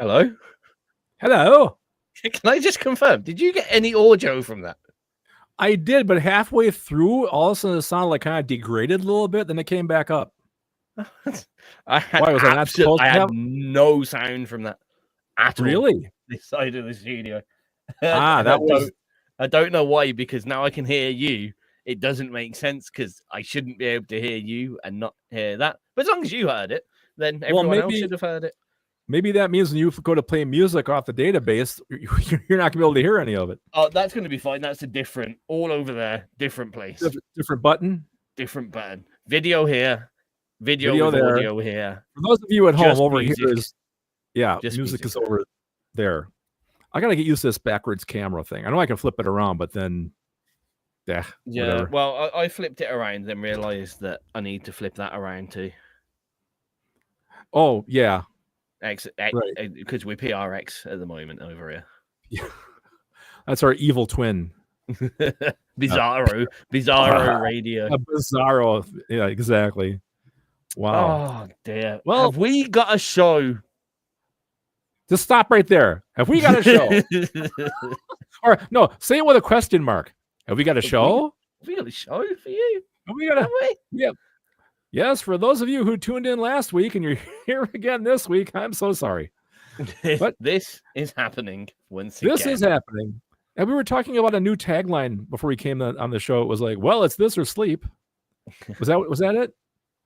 Hello? Hello. Can I just confirm? Did you get any audio from that? I did, but halfway through, all of a sudden it sounded like kind of degraded a little bit, then it came back up. I had, Why was I not supposed I to had have? no sound from that at all. Really? This side of the studio. I don't know why, because now I can hear you. It doesn't make sense because I shouldn't be able to hear you and not hear that. But as long as you heard it, then everyone else should have heard it. Maybe that means when you go to play music off the database, you're not going to be able to hear any of it. Oh, that's going to be fine. That's a different, all over there, different place. Different button? Different button. Video here. Video there. Audio here. For those of you at home, over music. here is, music is over there. I got to get used to this backwards camera thing. I know I can flip it around, but then, yeah. Whatever. Well, I flipped it around and realized that I need to flip that around too. Oh, yeah. Because we're PRX at the moment over here. Yeah. That's our evil twin. Bizarro radio. A bizarro. Yeah, exactly. Wow. Oh, dear. Well, have we got a show? Just stop right there. Have we got a show? Or no, say it with a question mark. Have we got a show? Have we got a show for you? Have we got a? Yeah. Yes, for those of you who tuned in last week and you're here again this week, I'm so sorry. But this is happening once again. This is happening. And we were talking about a new tagline before we came on the show. It was like, well, it's this or sleep. Was that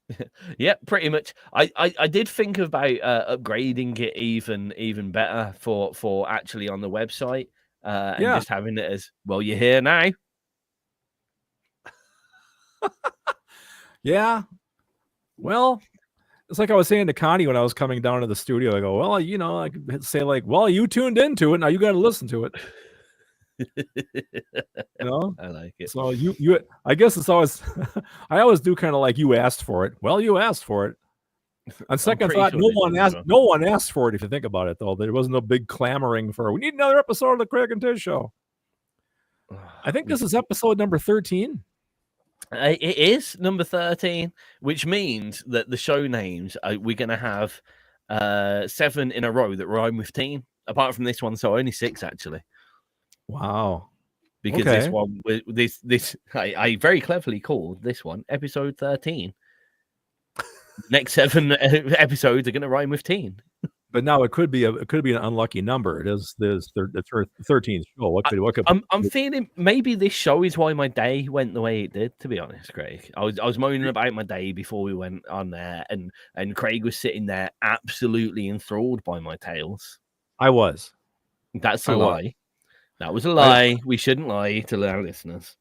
it? Yeah, pretty much. I did think about upgrading it even better for actually on the website and just having it as, well, you're here now. Yeah. Well, it's like I was saying to Connie when I was coming down to the studio. I go, well, I could say like, well, you tuned into it. Now you got to listen to it. I like it. So you I guess it's always I always do kind of like you asked for it. Well, you asked for it. On second thought, no one asked for it. If you think about it, though, there wasn't no big clamoring for we need another episode of the Craig and Tizz Show. I think this is episode number 13. It is number 13, which means that the show names we're going to have 7 in a row that rhyme with teen. Apart from this one, so only 6 actually. Wow. Because this one, I very cleverly called this one episode 13. Next 7 episodes are going to rhyme with teen. But now it could be an unlucky number. It is the 13th show. What could I'm feeling maybe this show is why my day went the way it did. To be honest, Craig, I was moaning about my day before we went on there, and Craig was sitting there absolutely enthralled by my tales. I was. That's a lie. That was a lie. We shouldn't lie to our listeners.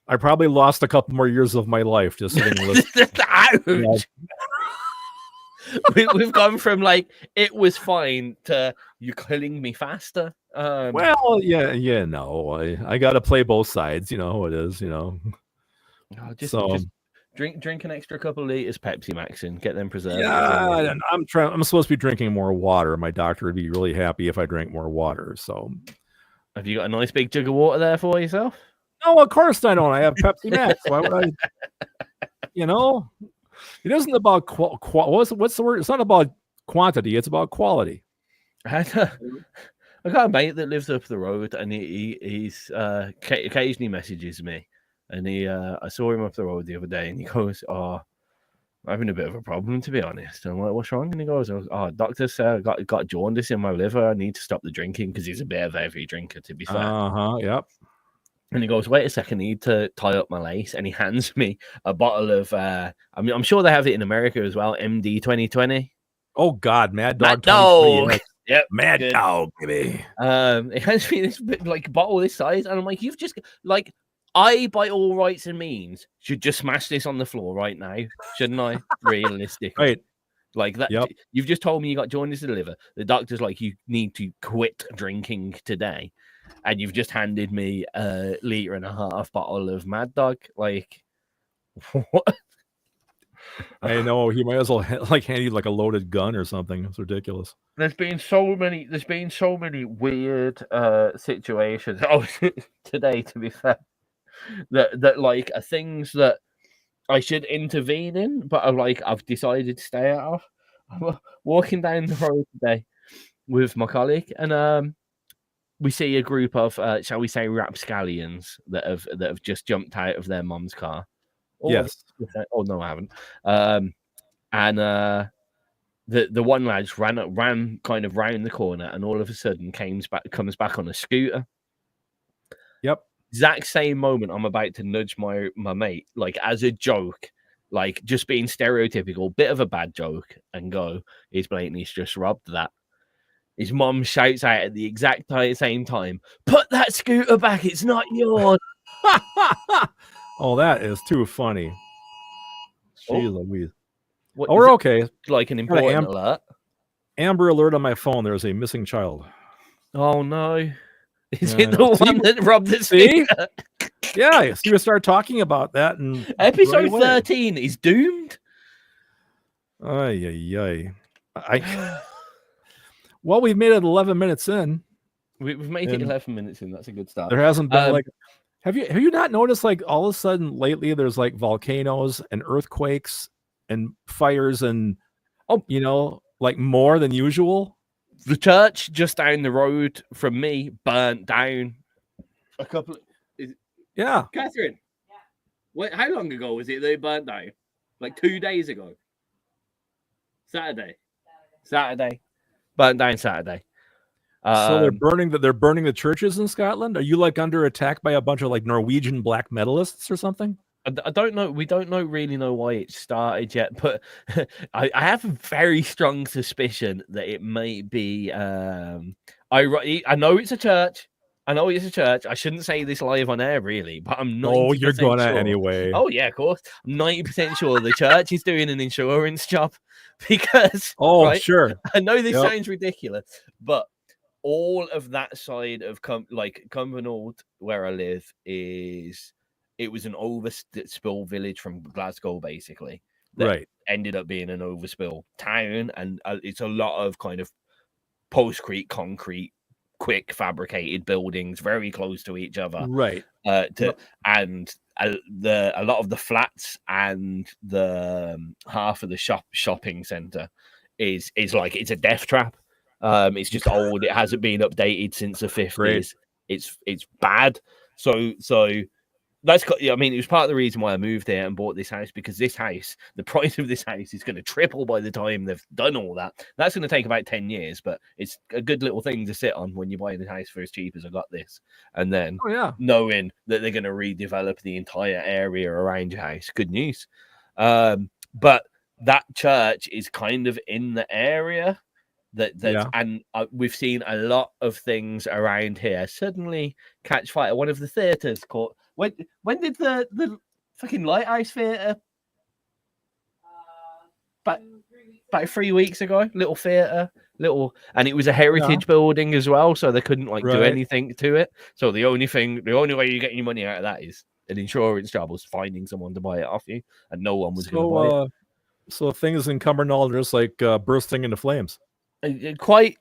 I probably lost a couple more years of my life just sitting listening. We've gone from like it was fine to you killing me faster. Well, no, I got to play both sides. You know how it is. Just drink an extra couple of liters Pepsi Max and get them preserved. Yeah, I'm supposed to be drinking more water. My doctor would be really happy if I drank more water. So, have you got a nice big jug of water there for yourself? No, of course I don't. I have Pepsi Max. Why would I? It isn't about what's the word? It's not about quantity. It's about quality. I got a mate that lives up the road, and he's occasionally messages me, and I saw him up the road the other day, and he goes, "Oh, I'm having a bit of a problem, to be honest." And I'm like, "What's wrong?" And he goes, "Oh, doctor said I got jaundice in my liver. I need to stop the drinking," because he's a bit of a heavy drinker, to be fair. Yep. And he goes, "Wait a second, I need to tie up my lace." And he hands me a bottle of, I'm sure they have it in America as well, MD 2020. Oh, God, Mad Dog. Yep, Mad Dog, baby. He hands me this bottle this size, and I'm like, you've just, like, I, by all rights and means, should just smash this on the floor right now, shouldn't I? Realistically. Right. Like that. Yep. You've just told me you got jaundice in the liver. The doctor's like, you need to quit drinking today. And you've just handed me a 1.5 liter bottle of Mad Dog. Like, what? I know, he might as well hand you like a loaded gun or something. It's ridiculous. There's been so many weird situations. Oh, today, to be fair, that like are things that I should intervene in, but I've decided to stay out of. I'm walking down the road today, with my colleague, and we see a group of, shall we say, rapscallions that have just jumped out of their mum's car. Yes. Oh no, I haven't. And the one lad ran kind of round the corner, and all of a sudden comes back on a scooter. Yep. Exact same moment I'm about to nudge my mate, like as a joke, like just being stereotypical, bit of a bad joke, and go, he's just robbed that. His mom shouts out at the exact same time, "Put that scooter back, it's not yours." Oh, that is too funny. Jeez Louise. What, we're okay. Like an important alert. Amber alert on my phone. There's a missing child. Oh no. Is it the one that robbed the scooter? Yeah, so you start talking about that, and episode 13 is doomed. Ay. Well, we've made it 11 minutes in. We've made it 11 minutes in. That's a good start. There hasn't been like. Have you not noticed, like, all of a sudden lately there's like volcanoes and earthquakes and fires and like more than usual? The church just down the road from me burnt down a couple of... Yeah. Catherine, wait, how long ago was it they burnt down? Like 2 days ago? Saturday. Burnt down Saturday. So they're burning the churches in Scotland? Are you like under attack by a bunch of like Norwegian black metalists or something? I don't know. We don't really know why it started yet, but I have a very strong suspicion that it might be. I know it's a church. I shouldn't say this live on air, really, but I'm 90% Oh, you're gonna sure. Anyway. Oh yeah, of course. I'm 90% sure the church is doing an insurance job because. Right, sure. I know this sounds ridiculous, but all of that side of Cumbernauld, where I live, it was an overspill village from Glasgow, basically. That ended up being an overspill town, and it's a lot of kind of post-crete concrete, quick fabricated buildings, very close to each other. Right. And a lot of the flats and the half of the shopping center is like it's a death trap. It's just old. It hasn't been updated since the 50s. Great. It's bad. So that's, I mean, it was part of the reason why I moved there and bought this house, because this house, the price of this house is going to triple by the time they've done all that. That's going to take about 10 years, but it's a good little thing to sit on when you're buying a house for as cheap as I got this. And then knowing that they're going to redevelop the entire area around your house. Good news. But that church is kind of in the area. And we've seen a lot of things around here suddenly catch fire. One of the theaters caught. When did the fucking Lighthouse Theatre? About 3 weeks ago. Little theatre, and it was a heritage building as well, so they couldn't do anything to it. So the only way you get any money out of that is an insurance job, was finding someone to buy it off you, and no one was going to buy it. So things in Cumbernauld are just like bursting into flames. Quite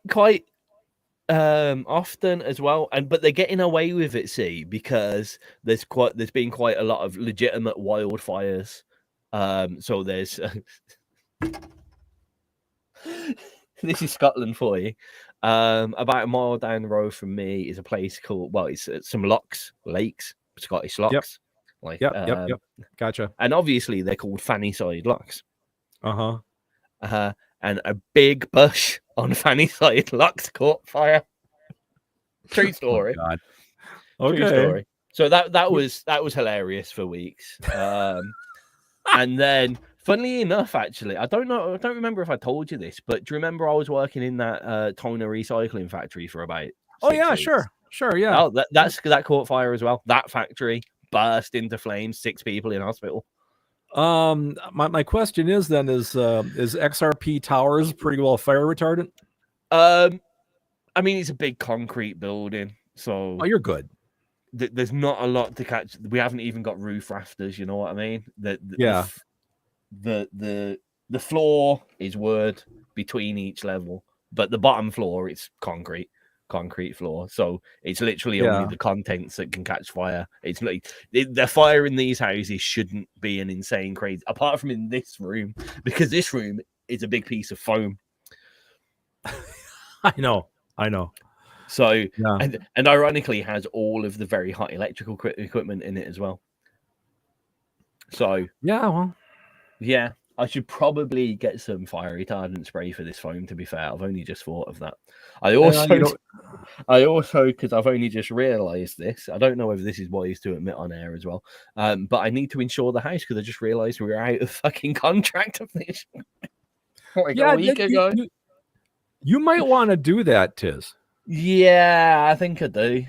often as well, but they're getting away with it, because there's been quite a lot of legitimate wildfires. So there's this is Scotland for you. About a mile down the road from me is a place called, it's some lakes, Scottish locks. Yep. Gotcha. And obviously they're called Fannyside locks. And a big bush on Fannyside locks caught fire. True story. Oh, God. Okay. True story. So that was hilarious for weeks. And then, funnily enough, actually, I don't remember if I told you this, but do you remember I was working in that toner recycling factory for about 6 weeks? Sure, yeah. Oh, that caught fire as well. That factory burst into flames. 6 people in hospital. My question is XRP Towers pretty well fire retardant? I mean, it's a big concrete building, so you're good. There's not a lot to catch. We haven't even got roof rafters. You know what I mean? The floor is wood between each level, but the bottom floor it's concrete floor. So it's literally only the contents that can catch fire. It's like the fire in these houses shouldn't be an insane crazy, apart from in this room, because this room is a big piece of foam. I know. So, Yeah. and ironically, has all of the very hot electrical equipment in it as well. So, yeah, I should probably get some fire retardant spray for this phone. To be fair, I've only just thought of that. I also, because I've only just realised this. I don't know whether this is wise to admit on air as well. But I need to insure the house because I just realised we were out of fucking contract of this a week ago. You might want to do that, Tizz. Yeah, I think I do.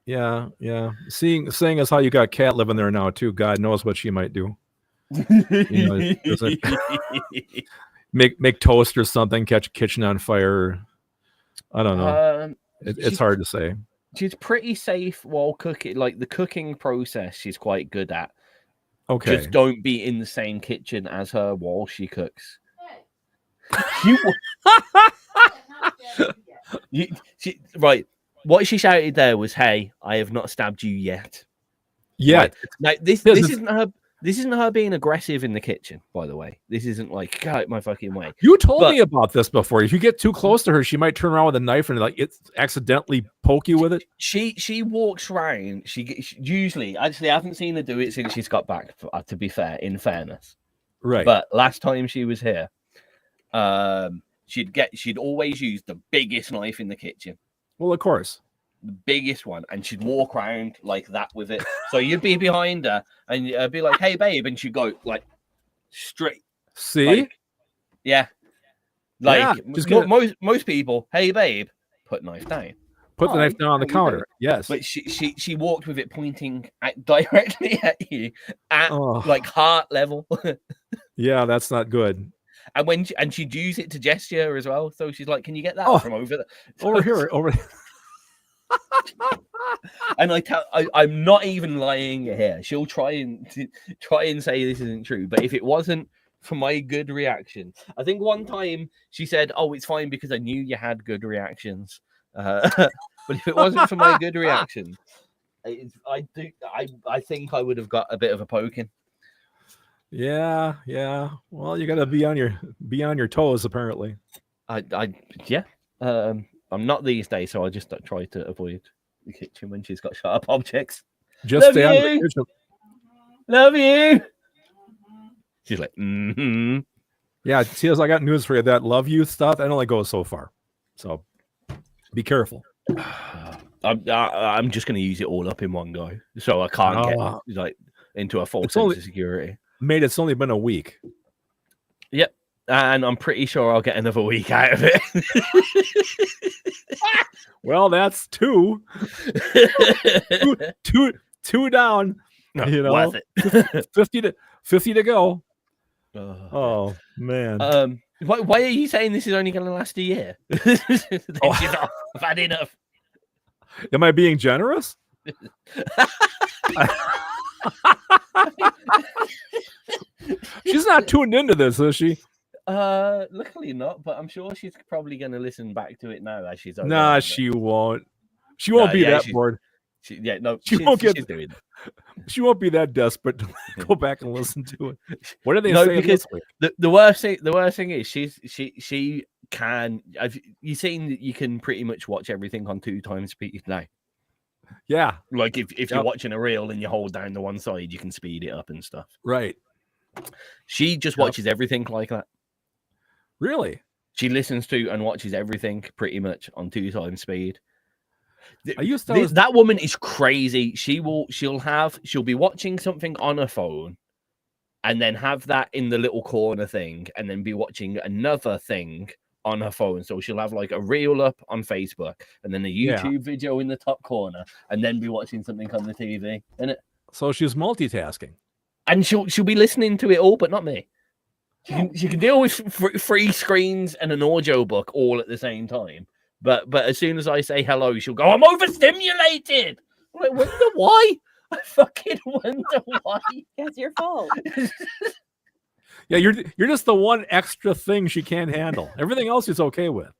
Yeah. Seeing as how you got Cat living there now too, God knows what she might do. Make toast or something, catch a kitchen on fire. I don't know. It's hard to say. She's pretty safe while cooking. Like the cooking process, she's quite good at. Okay. Just don't be in the same kitchen as her while she cooks. Right. What she shouted there was, "Hey, I have not stabbed you yet." Yet. Right. Now, this isn't her. This isn't her being aggressive in the kitchen, by the way. This isn't like, get out my fucking way. You told me about this before. If you get too close to her, she might turn around with a knife and it's accidentally poke you with it. She walks around. She usually, actually, I haven't seen her do it since she's got back. To be fair, in fairness, right. But last time she was here, she'd always use the biggest knife in the kitchen. Well, of course. The biggest one, and she'd walk around like that with it. So you'd be behind her and you'd be like, "Hey, babe," and she'd go like straight. See? Most people, "Hey, babe," put knife down. Put the knife down on the counter. Yes. But she walked with it pointing directly at you at like heart level. Yeah, that's not good. And she'd use it to gesture as well. So she's like, "Can you get that from over there?" Over here. And I'm not even lying here. She'll try and say this isn't true, but if it wasn't for my good reaction, I think one time she said, "Oh, it's fine because I knew you had good reactions." But if it wasn't for my good reaction, I think I would have got a bit of a poking. Yeah. Well, you got to be on your toes, apparently. I'm not these days, so I just try to avoid the kitchen when she's got sharp objects. Just stay out of the kitchen. Love you. She's like, mm-hmm. Yeah, Tizz, I got news for you. That love you stuff, that only goes so far. So be careful. I'm just going to use it all up in one go, so I can't get like into a false sense of security. Mate, it's only been a week. Yep. And I'm pretty sure I'll get another week out of it. Well, that's two down. No, you know, 50 to go. Oh man. Why are you saying this is only going to last a year? I've had enough. Am I being generous? She's not tuned into this, is she? Luckily not, but I'm sure she's probably going to listen back to it now as she's over. Nah, she won't. She won't be that bored. She won't be that desperate to go back and listen to it. What did they say? Because the worst thing is she can. You've seen that you can pretty much watch everything on 2 times speed now. Yeah, like if you're watching a reel and you hold down the one side, you can speed it up and stuff. Right. She just watches everything like that. Really? She listens to and watches everything pretty much on 2 times speed. That woman is crazy. She'll be watching something on her phone and then have that in the little corner thing and then be watching another thing on her phone. So she'll have like a reel up on Facebook and then a YouTube video in the top corner and then be watching something on the TV. Isn't it? So she's multitasking. And she'll be listening to it all, but not me. She can deal with 3 screens and an audio book all at the same time. But as soon as I say hello, she'll go, "I'm overstimulated." I'm like, wonder why? I fucking wonder why. It's your fault. Yeah, you're just the one extra thing she can't handle. Everything else is okay with.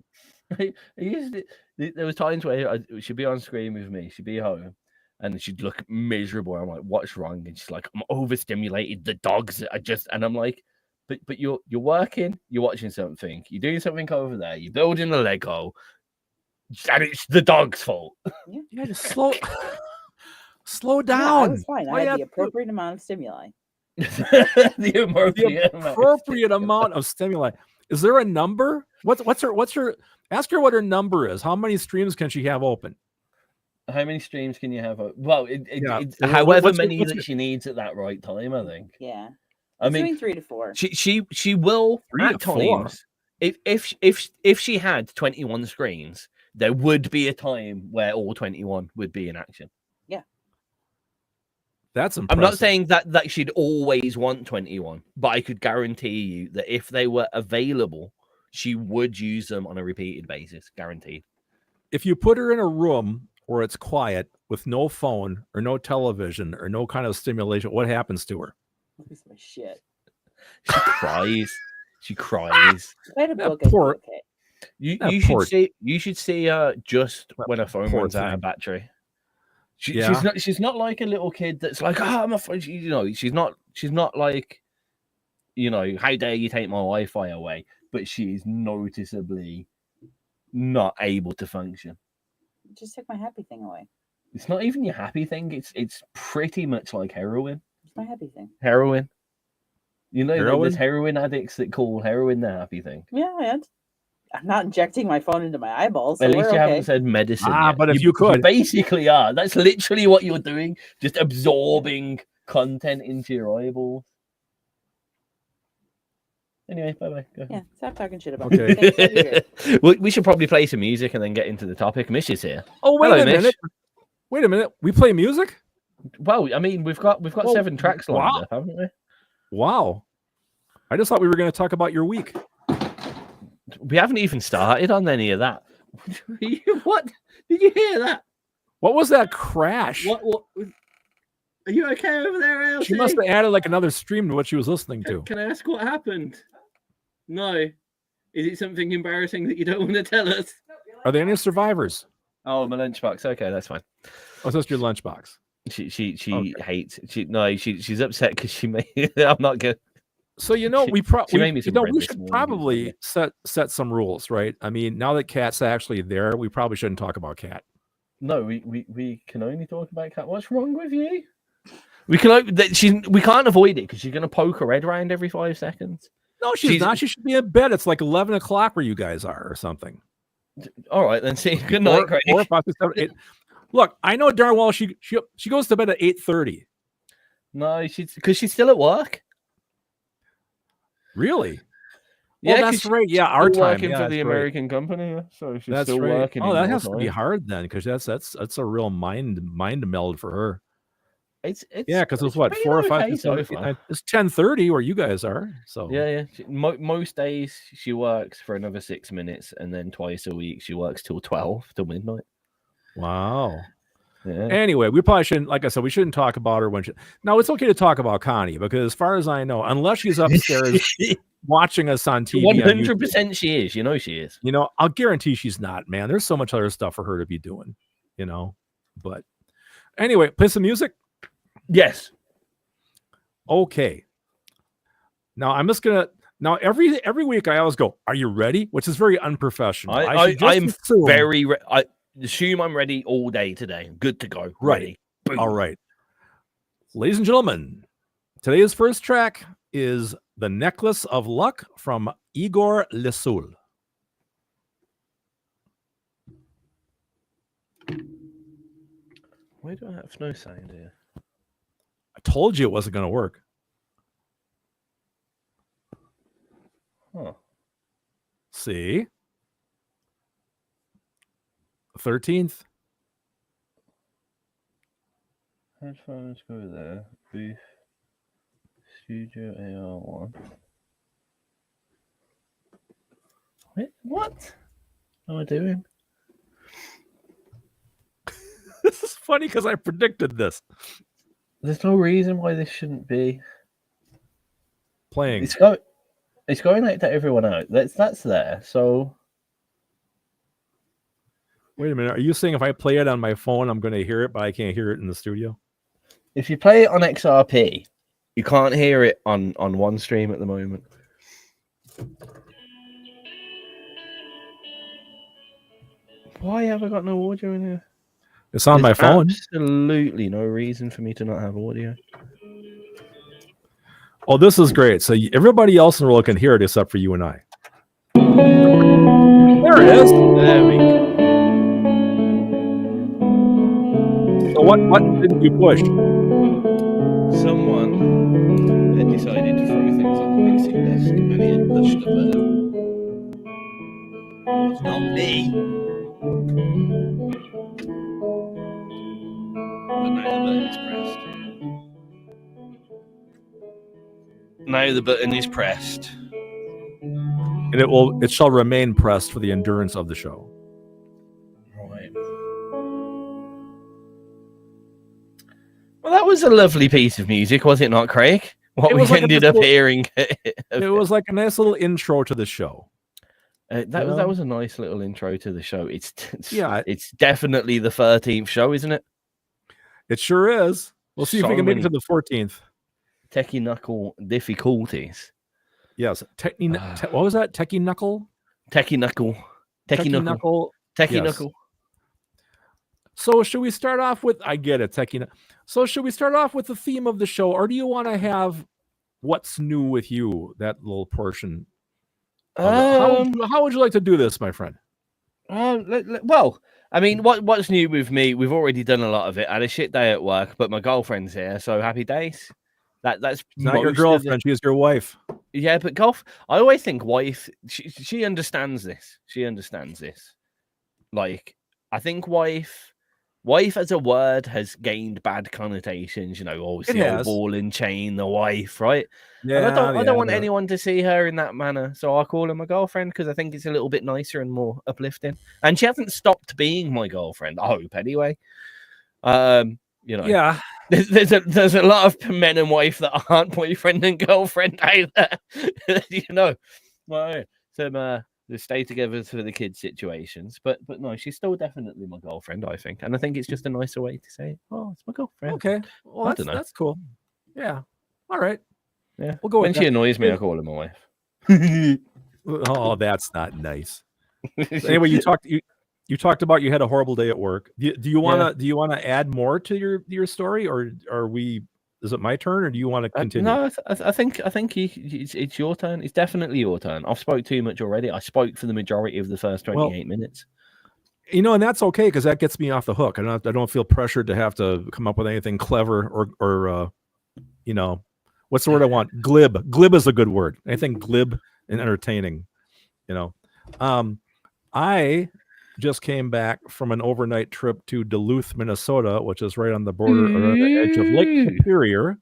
There was times where she'd be on screen with me. She'd be home. And she'd look miserable. I'm like, "What's wrong?" And she's like, "I'm overstimulated. The dogs are just..." And I'm like, but you're working, you're watching something, you're doing something over there, you're building a Lego, and it's the dog's fault. Yeah, just slow down. Yeah, I was fine. I had the appropriate amount of stimuli. the appropriate amount of stimuli. Is there a number? What's her? Ask her what her number is. How many streams can she have open? How many streams can you have? Well, however many that she needs at that right time, I think. Yeah. I mean, 3 to 4. She will 3 at to 4. times. If she had 21 screens, there would be a time where all 21 would be in action. Yeah. That's impressive. I'm not saying that she'd always want 21, but I could guarantee you that if they were available, she would use them on a repeated basis, guaranteed. If you put her in a room where it's quiet with no phone or no television or no kind of stimulation, what happens to her? Lose my shit. She cries. She cries. I had a book. Okay. You should see her just when her phone runs out of battery. She's not like a little kid that's like, I'm a phone. She's not like, how dare you take my Wi-Fi away? But she is noticeably not able to function. Just take my happy thing away. It's not even your happy thing. It's pretty much like heroin. It's my happy thing. Heroin. Heroin? There's heroin addicts that call heroin their happy thing. Yeah, I'm not injecting my phone into my eyeballs. So at least you haven't said medicine. But if you could. You basically are. That's literally what you're doing. Just absorbing content into your eyeballs. Anyway, bye-bye. Yeah, stop talking shit about me. Okay. We should probably play some music and then get into the topic. Mish is here. Oh, Hello, Mish. Wait a minute. We play music? Well, I mean, we've got 7 tracks lined up, haven't we? Wow. I just thought we were going to talk about your week. We haven't even started on any of that. What? Did you hear that? What was that crash? What? Are you okay over there, ALC? She must have added like another stream to what she was listening to. Can I ask what happened? No. Is it something embarrassing that you don't want to tell us? Are there any survivors? Oh, my lunchbox. Okay, that's fine. Oh, so it's your lunchbox. She hates. She's upset because she made. I'm not good. So we should probably set some rules, right? I mean, now that Kat's actually there, we probably shouldn't talk about Kat. No, we can only talk about Kat. What's wrong with you? We can't avoid it because she's going to poke her head around every 5 seconds. No, she's not. She should be in bed. It's like 11 o'clock where you guys are or something. All right, then. See, good night, Craig. 4, 5, 6, 7, 8. Look, I know darn well she goes to bed at 8:30. No, because she's still at work. Really? Yeah, well, that's right. Yeah, our time. Working for the American company, so she's still working. Oh, that has to be hard then, because that's a real mind meld for her. It's because it's what 4 or 5 to 7. It's 10:30 where you guys are. So yeah. Most days she works for another 6 minutes, and then twice a week she works till 12 till midnight. Wow. Yeah. Anyway, we probably shouldn't. Like I said, we shouldn't talk about her when she. Now it's okay to talk about Connie because, as far as I know, unless she's upstairs watching us on TV, 100% she is. She is. I'll guarantee she's not. Man, there's so much other stuff for her to be doing. But anyway, play some music. Yes. Okay. Now I'm just gonna. Now every week I always go, "Are you ready?" Which is very unprofessional. I'm very. I assume I'm ready all day today. I'm good to go. Ready. Boom. All right. Ladies and gentlemen, today's first track is "The Necklace of Luck" from Igor Lisul. Why do I have no sound here? I told you it wasn't going to work. Huh. See? 13th. Headphones go there. Booth. Studio AR1. Wait, what am I doing? This is funny because I predicted this. There's no reason why this shouldn't be playing. It's going out to everyone out. That's there. So wait a minute. Are you saying if I play it on my phone, I'm going to hear it, but I can't hear it in the studio? If you play it on XRP, you can't hear it on one stream at the moment. Why have I got no audio in here? It's on my phone. Absolutely no reason for me to not have audio. Oh, this is great. So everybody else in the world can hear it except for you and I. There it is. There we go. So what button didn't you push? Someone had decided to throw things on the mixing desk and he had pushed the button. It's not me. But now the button is pressed. Now the button is pressed. And it shall remain pressed for the endurance of the show. Right. Well, that was a lovely piece of music, was it not, Craig? What we ended up hearing. It was like a nice little intro to the show. That was a nice little intro to the show. It's definitely the 13th show, isn't it? It sure is. We'll see if we can make it to the 14th. Techie knuckle difficulties. Yes. What was that? Techie knuckle? Techie knuckle. Techie knuckle. Techie knuckle. So should we start off with? I get it, techie. So should we start off with the theme of the show, or do you want to have what's new with you? That little portion. How would you like to do this, my friend? Well, I mean, what's new with me? We've already done a lot of it. I had a shit day at work, but my girlfriend's here, so happy days. That's not your girlfriend; she is your wife. Yeah, but I always think wife. She understands this. She understands this. Like, I think wife as a word has gained bad connotations. You know, always the old ball and chain, the wife, right? Yeah. And I don't want anyone to see her in that manner, so I call her my girlfriend because I think it's a little bit nicer and more uplifting. And she hasn't stopped being my girlfriend. I hope, anyway. You know, yeah. There's a lot of men and wife that aren't boyfriend and girlfriend either. You know, well, some stay together for the kids situations, but no, she's still definitely my girlfriend, I think, and I think it's just a nicer way to say, "Oh, it's my girlfriend." Okay, well, that's cool. Yeah, all right. Yeah, we'll go. When she annoys me, I call her my wife. Oh, that's not nice. Anyway, you talked about you had a horrible day at work. Do you want to add more to your story, or is it my turn, or do you want to continue? No, I think it's your turn. It's definitely your turn. I've spoke too much already. I spoke for the majority of the first 28 minutes. You know, and that's okay because that gets me off the hook. I don't feel pressured to have to come up with anything clever or you know, what's the word I want? Glib. Glib is a good word. Anything glib and entertaining. You know, I just came back from an overnight trip to Duluth, Minnesota, which is right on the border or on the edge of Lake Superior.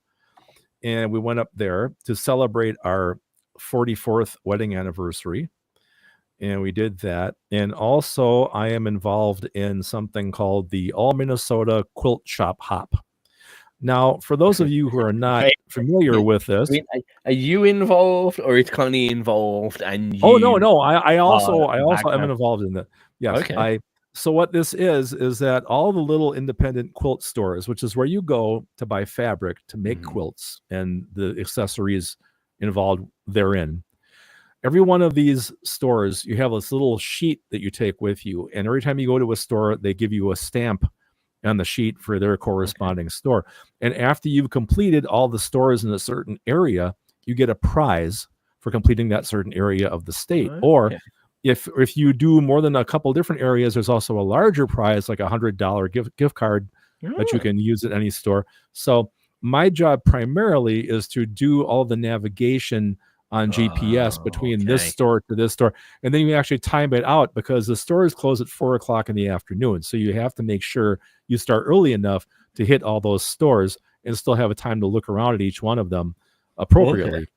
And we went up there to celebrate our 44th wedding anniversary. And we did that. And also I am involved in something called the All Minnesota Quilt Shop Hop. Now, for those of you who are not familiar with this, are you involved, or is Connie involved? And you... Oh no, I also am involved in that. Yes. Okay. So what this is that all the little independent quilt stores, which is where you go to buy fabric to make quilts and the accessories involved therein. Every one of these stores, you have this little sheet that you take with you, and every time you go to a store, they give you a stamp on the sheet for their corresponding store. And after you've completed all the stores in a certain area, you get a prize for completing that certain area of the state. Or if you do more than a couple different areas, there's also a larger prize, like $100 gift card that you can use at any store. So my job primarily is to do all the navigation on GPS between this store to this store. And then you actually time it out because the stores close at 4:00 in the afternoon. So you have to make sure you start early enough to hit all those stores and still have a time to look around at each one of them appropriately. Okay.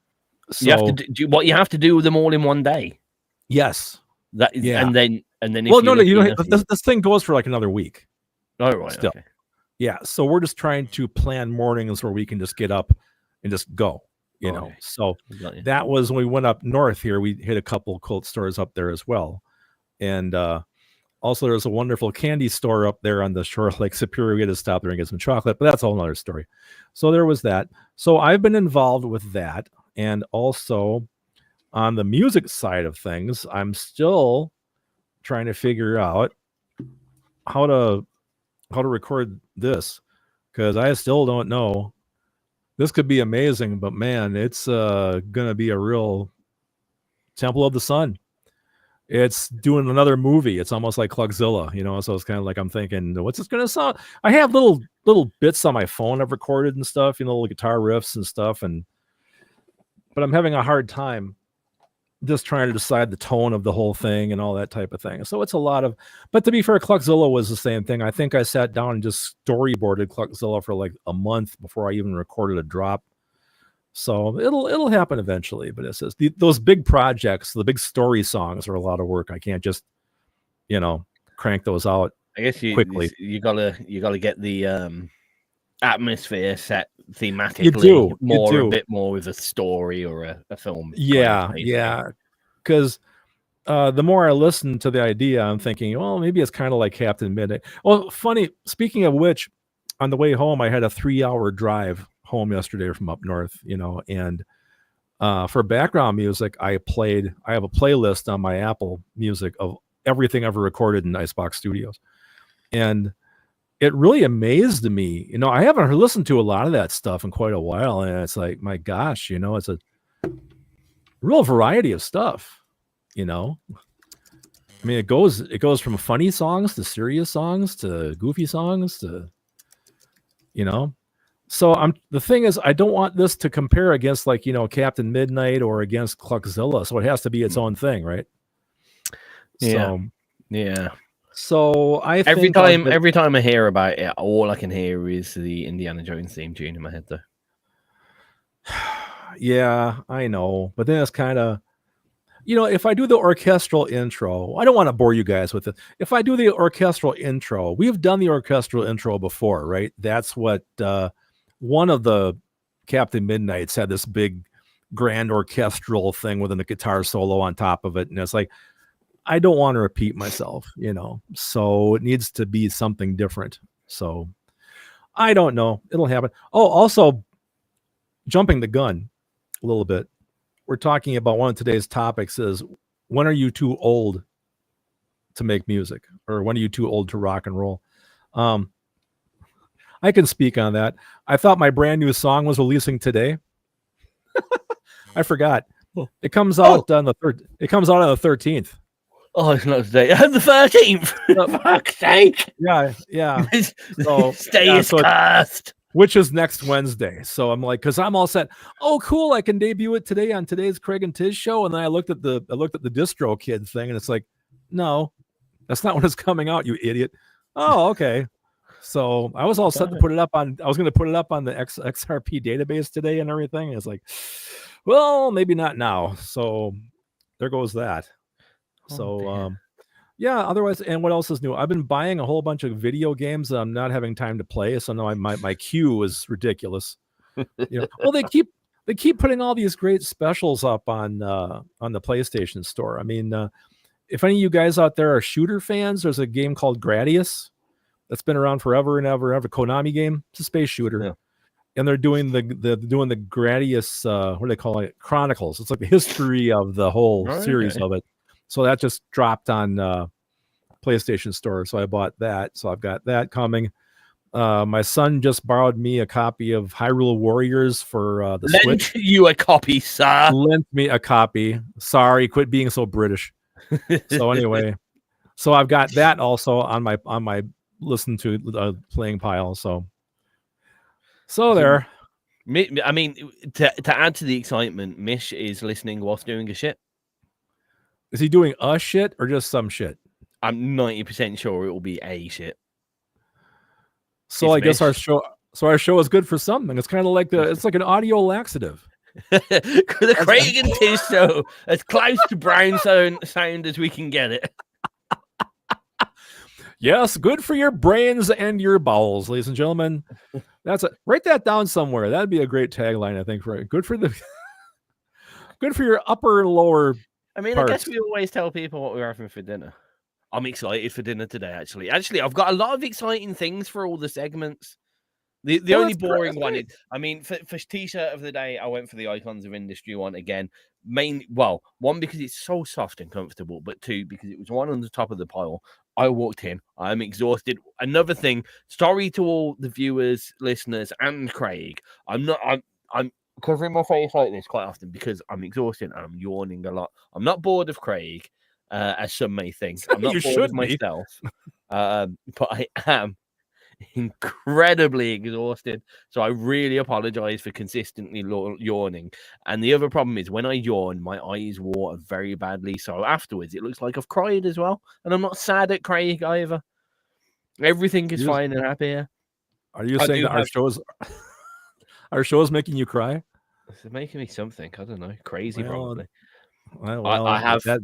So you have to do what you have to do with them all in one day. Yes. That is, and then if well, no, you don't. This thing goes for like another week. Oh, right. Still. Okay. Yeah. So we're just trying to plan mornings where we can just get up and just go. You know, so that was when we went up north here. We hit a couple of quilt stores up there as well. And also there's a wonderful candy store up there on the shore of Lake Superior. We had to stop there and get some chocolate, but that's a whole other story. So there was that. So I've been involved with that. And also on the music side of things, I'm still trying to figure out how to record this, because I still don't know. This could be amazing, but man, it's gonna be a real Temple of the Sun. It's doing another movie. It's almost like Clugzilla, you know. So it's kind of like I'm thinking, what's this gonna sound? I have little bits on my phone I've recorded and stuff, you know, little guitar riffs and stuff, but I'm having a hard time just trying to decide the tone of the whole thing and all that type of thing. So it's a lot of, but to be fair, Clugzilla was the same thing. I think I sat down and just storyboarded Clugzilla for like a month before I even recorded a drop. So it'll happen eventually, but it's just those big projects, the big story songs are a lot of work. I can't just, you know, crank those out. I guess quickly. You gotta get the atmosphere set thematically a bit more with a story or a film. Yeah. Because the more I listen to the idea, I'm thinking, well, maybe it's kind of like Captain Midnight. Well, funny, speaking of which, on the way home, I had a 3-hour drive home yesterday from up north, you know, and for background music, I have a playlist on my Apple Music of everything ever recorded in Icebox Studios. And it really amazed me. You know, I haven't listened to a lot of that stuff in quite a while. And it's like, my gosh, you know, it's a real variety of stuff, you know. I mean, it goes from funny songs to serious songs to goofy songs to, you know. So the thing is, I don't want this to compare against, like, you know, Captain Midnight or against Clugzilla. So it has to be its own thing, right? Yeah. Yeah. So I every time I hear about it, all I can hear is the Indiana Jones theme tune in my head, though. Yeah, I know, but then it's kind of, you know, if I do the orchestral intro, I don't want to bore you guys with it. If I do the orchestral intro, we've done the orchestral intro before, right? That's what one of the Captain Midnights had, this big grand orchestral thing with a guitar solo on top of it, and it's like, I don't want to repeat myself, you know, so it needs to be something different. So I don't know. It'll happen. Oh, also, jumping the gun a little bit. We're talking about one of today's topics is, when are you too old to make music? Or when are you too old to rock and roll? I can speak on that. I thought my brand new song was releasing today. I forgot. It comes out on the 13th. Oh, it's not today. The 13th. For fuck's sake. Yeah. So stay is cursed. Which is next Wednesday. So I'm like, because I'm all set. Oh, cool! I can debut it today on today's Craig and Tizz show. And then I looked at the Distro Kid thing, and it's like, no, that's not when it's coming out, you idiot. Oh, okay. So I was all set to put it up on. I was going to put it up on the XRP database today and everything. And it's like, well, maybe not now. So there goes that. So, yeah, otherwise, and what else is new? I've been buying a whole bunch of video games that I'm not having time to play. So now my queue is ridiculous. You know, well, they keep putting all these great specials up on the PlayStation Store. I mean, if any of you guys out there are shooter fans, there's a game called Gradius that's been around forever and ever. A Konami game. It's a space shooter. Yeah. And they're doing the Gradius, what do they call it? Chronicles. It's like the history of the whole series of it. So that just dropped on PlayStation Store. So I bought that. So I've got that coming. My son just borrowed me a copy of Hyrule Warriors for the Switch. Lent you a copy, sir. Lent me a copy. Sorry, quit being so British. So anyway, so I've got that also on my listen to playing pile. So there. I mean, to add to the excitement, Mish is listening whilst doing a shit. Is he doing a shit or just some shit? I'm 90% sure it will be a shit. So I guess our show is good for something. It's kind of like it's like an audio laxative. The Craig and Tizz show, as close to brown sound as we can get it. Yes, good for your brains and your bowels, ladies and gentlemen. Write that down somewhere. That'd be a great tagline, I think. For good for your upper and lower. I mean, parts. I guess we always tell people what we're having for dinner. I'm excited for dinner today, actually. I've got a lot of exciting things for all the segments. The only boring one is, I mean, for t-shirt of the day, I went for the Icons of Industry one again. One, because it's so soft and comfortable, but two, because it was one on the top of the pile. I walked in, I'm exhausted. Another thing, sorry to all the viewers, listeners, and Craig. I'm covering my face like this quite often because I'm exhausted and I'm yawning a lot. I'm not bored of Craig, as some may think. I'm not bored of myself, but I am incredibly exhausted, so I really apologize for consistently yawning. And the other problem is when I yawn, my eyes water very badly, so afterwards it looks like I've cried as well. And I'm not sad at Craig either. Everything is fine and happy here. Are you saying that our show is making you cry? It's making me something, I don't know, crazy. Probably. Well, I have that.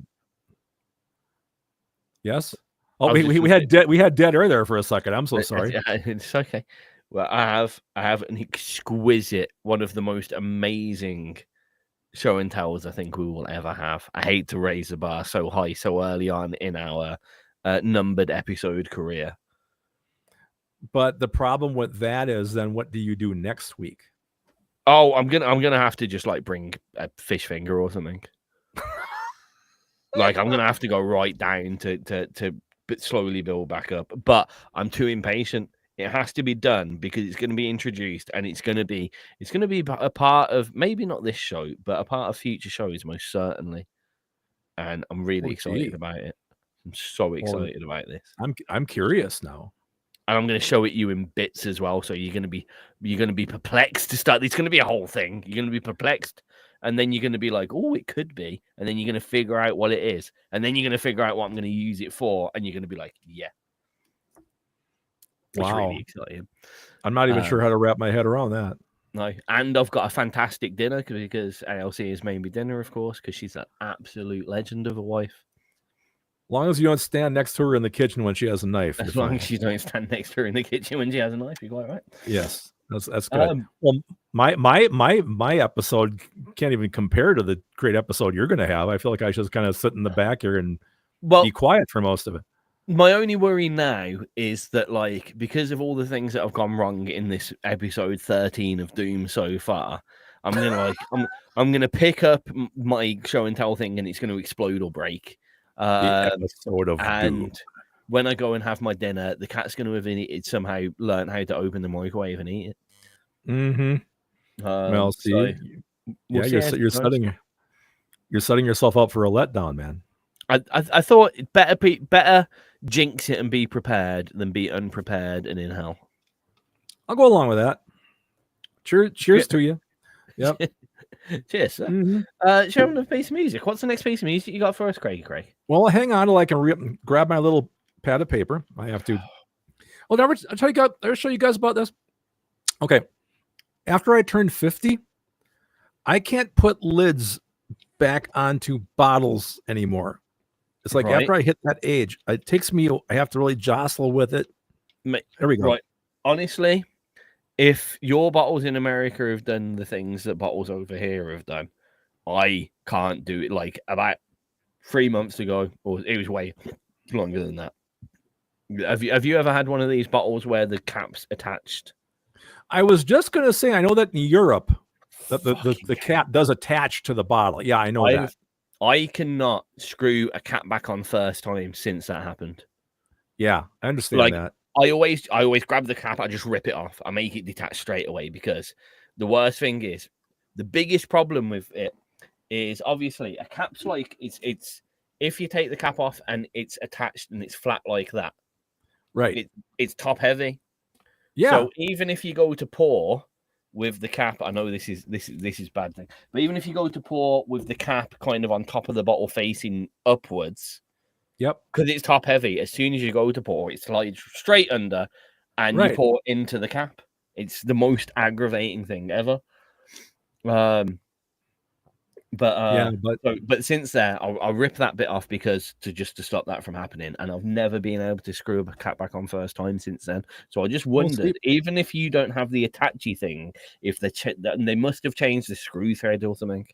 Yes. Oh, we had dead air there for a second. I'm so sorry. It's okay. Well, I have an exquisite, one of the most amazing show and tells I think we will ever have. I hate to raise the bar so high so early on in our numbered episode career. But the problem with that is, then what do you do next week? Oh, I'm gonna have to just like bring a fish finger or something. Like I'm gonna have to go right down to but slowly build back up. But I'm too impatient. It has to be done because it's going to be introduced, and it's going to be a part of, maybe not this show, but a part of future shows most certainly. And I'm really excited about it. I'm so excited about this. I'm curious now, and I'm going to show it you in bits as well. So you're going to be perplexed to start. It's going to be a whole thing. You're going to be perplexed. And then you're going to be like, oh, it could be. And then you're going to figure out what it is. And then you're going to figure out what I'm going to use it for. And you're going to be like, yeah. It's really exciting. I'm not even sure how to wrap my head around that. No. And I've got a fantastic dinner because ALC has made me dinner, of course, because she's an absolute legend of a wife. As long as you don't stand next to her in the kitchen when she has a knife. As long as you don't stand next to her in the kitchen when she has a knife, you're quite right. Yes. That's good. Well, my episode can't even compare to the great episode you're going to have. I feel like I should just kind of sit in the back here and be quiet for most of it. My only worry now is that, like, because of all the things that have gone wrong in this episode 13 of Doom so far, I'm gonna pick up my show and tell thing, and it's going to explode or break. The episode of and Doom. When I go and have my dinner, the cat's going to have somehow learned how to open the microwave and eat it. Mm-hmm. Well, see, you're setting yourself up for a letdown, man. I thought better jinx it and be prepared than be unprepared and in hell. I'll go along with that. Cheers to you. Yep. Cheers, sir. Mm-hmm. Show them the piece of music. What's the next piece of music you got for us, Craig? Well, hang on till I can grab my little pad of paper. I have to. Well, I'll show you guys about this. Okay. After I turned 50, I can't put lids back onto bottles anymore. It's like after I hit that age, it takes me, I have to really jostle with it. There we go. Right. Honestly, if your bottles in America have done the things that bottles over here have done, I can't do it. Like about 3 months ago, or it was way longer than that. Have you ever had one of these bottles where the cap's attached? I was just going to say, I know that in Europe, the cap does attach to the bottle. Yeah, I know that. I cannot screw a cap back on first time since that happened. Yeah, I understand that. I always grab the cap, I just rip it off. I make it detach straight away because the worst thing is, the biggest problem with it is obviously a cap's like it's if you take the cap off and it's attached and it's flat like that, right? It's top heavy. Yeah. So even if you go to pour with the cap, I know this is bad thing, but even if you go to pour with the cap kind of on top of the bottle facing upwards, yep, because it's top heavy, as soon as you go to pour, it slides straight under, and you pour into the cap. It's the most aggravating thing ever. But since then, I'll rip that bit off because to stop that from happening, and I've never been able to screw a cap back on first time since then. So I just wondered, even if you don't have the attachy thing, if they must have changed the screw thread or something.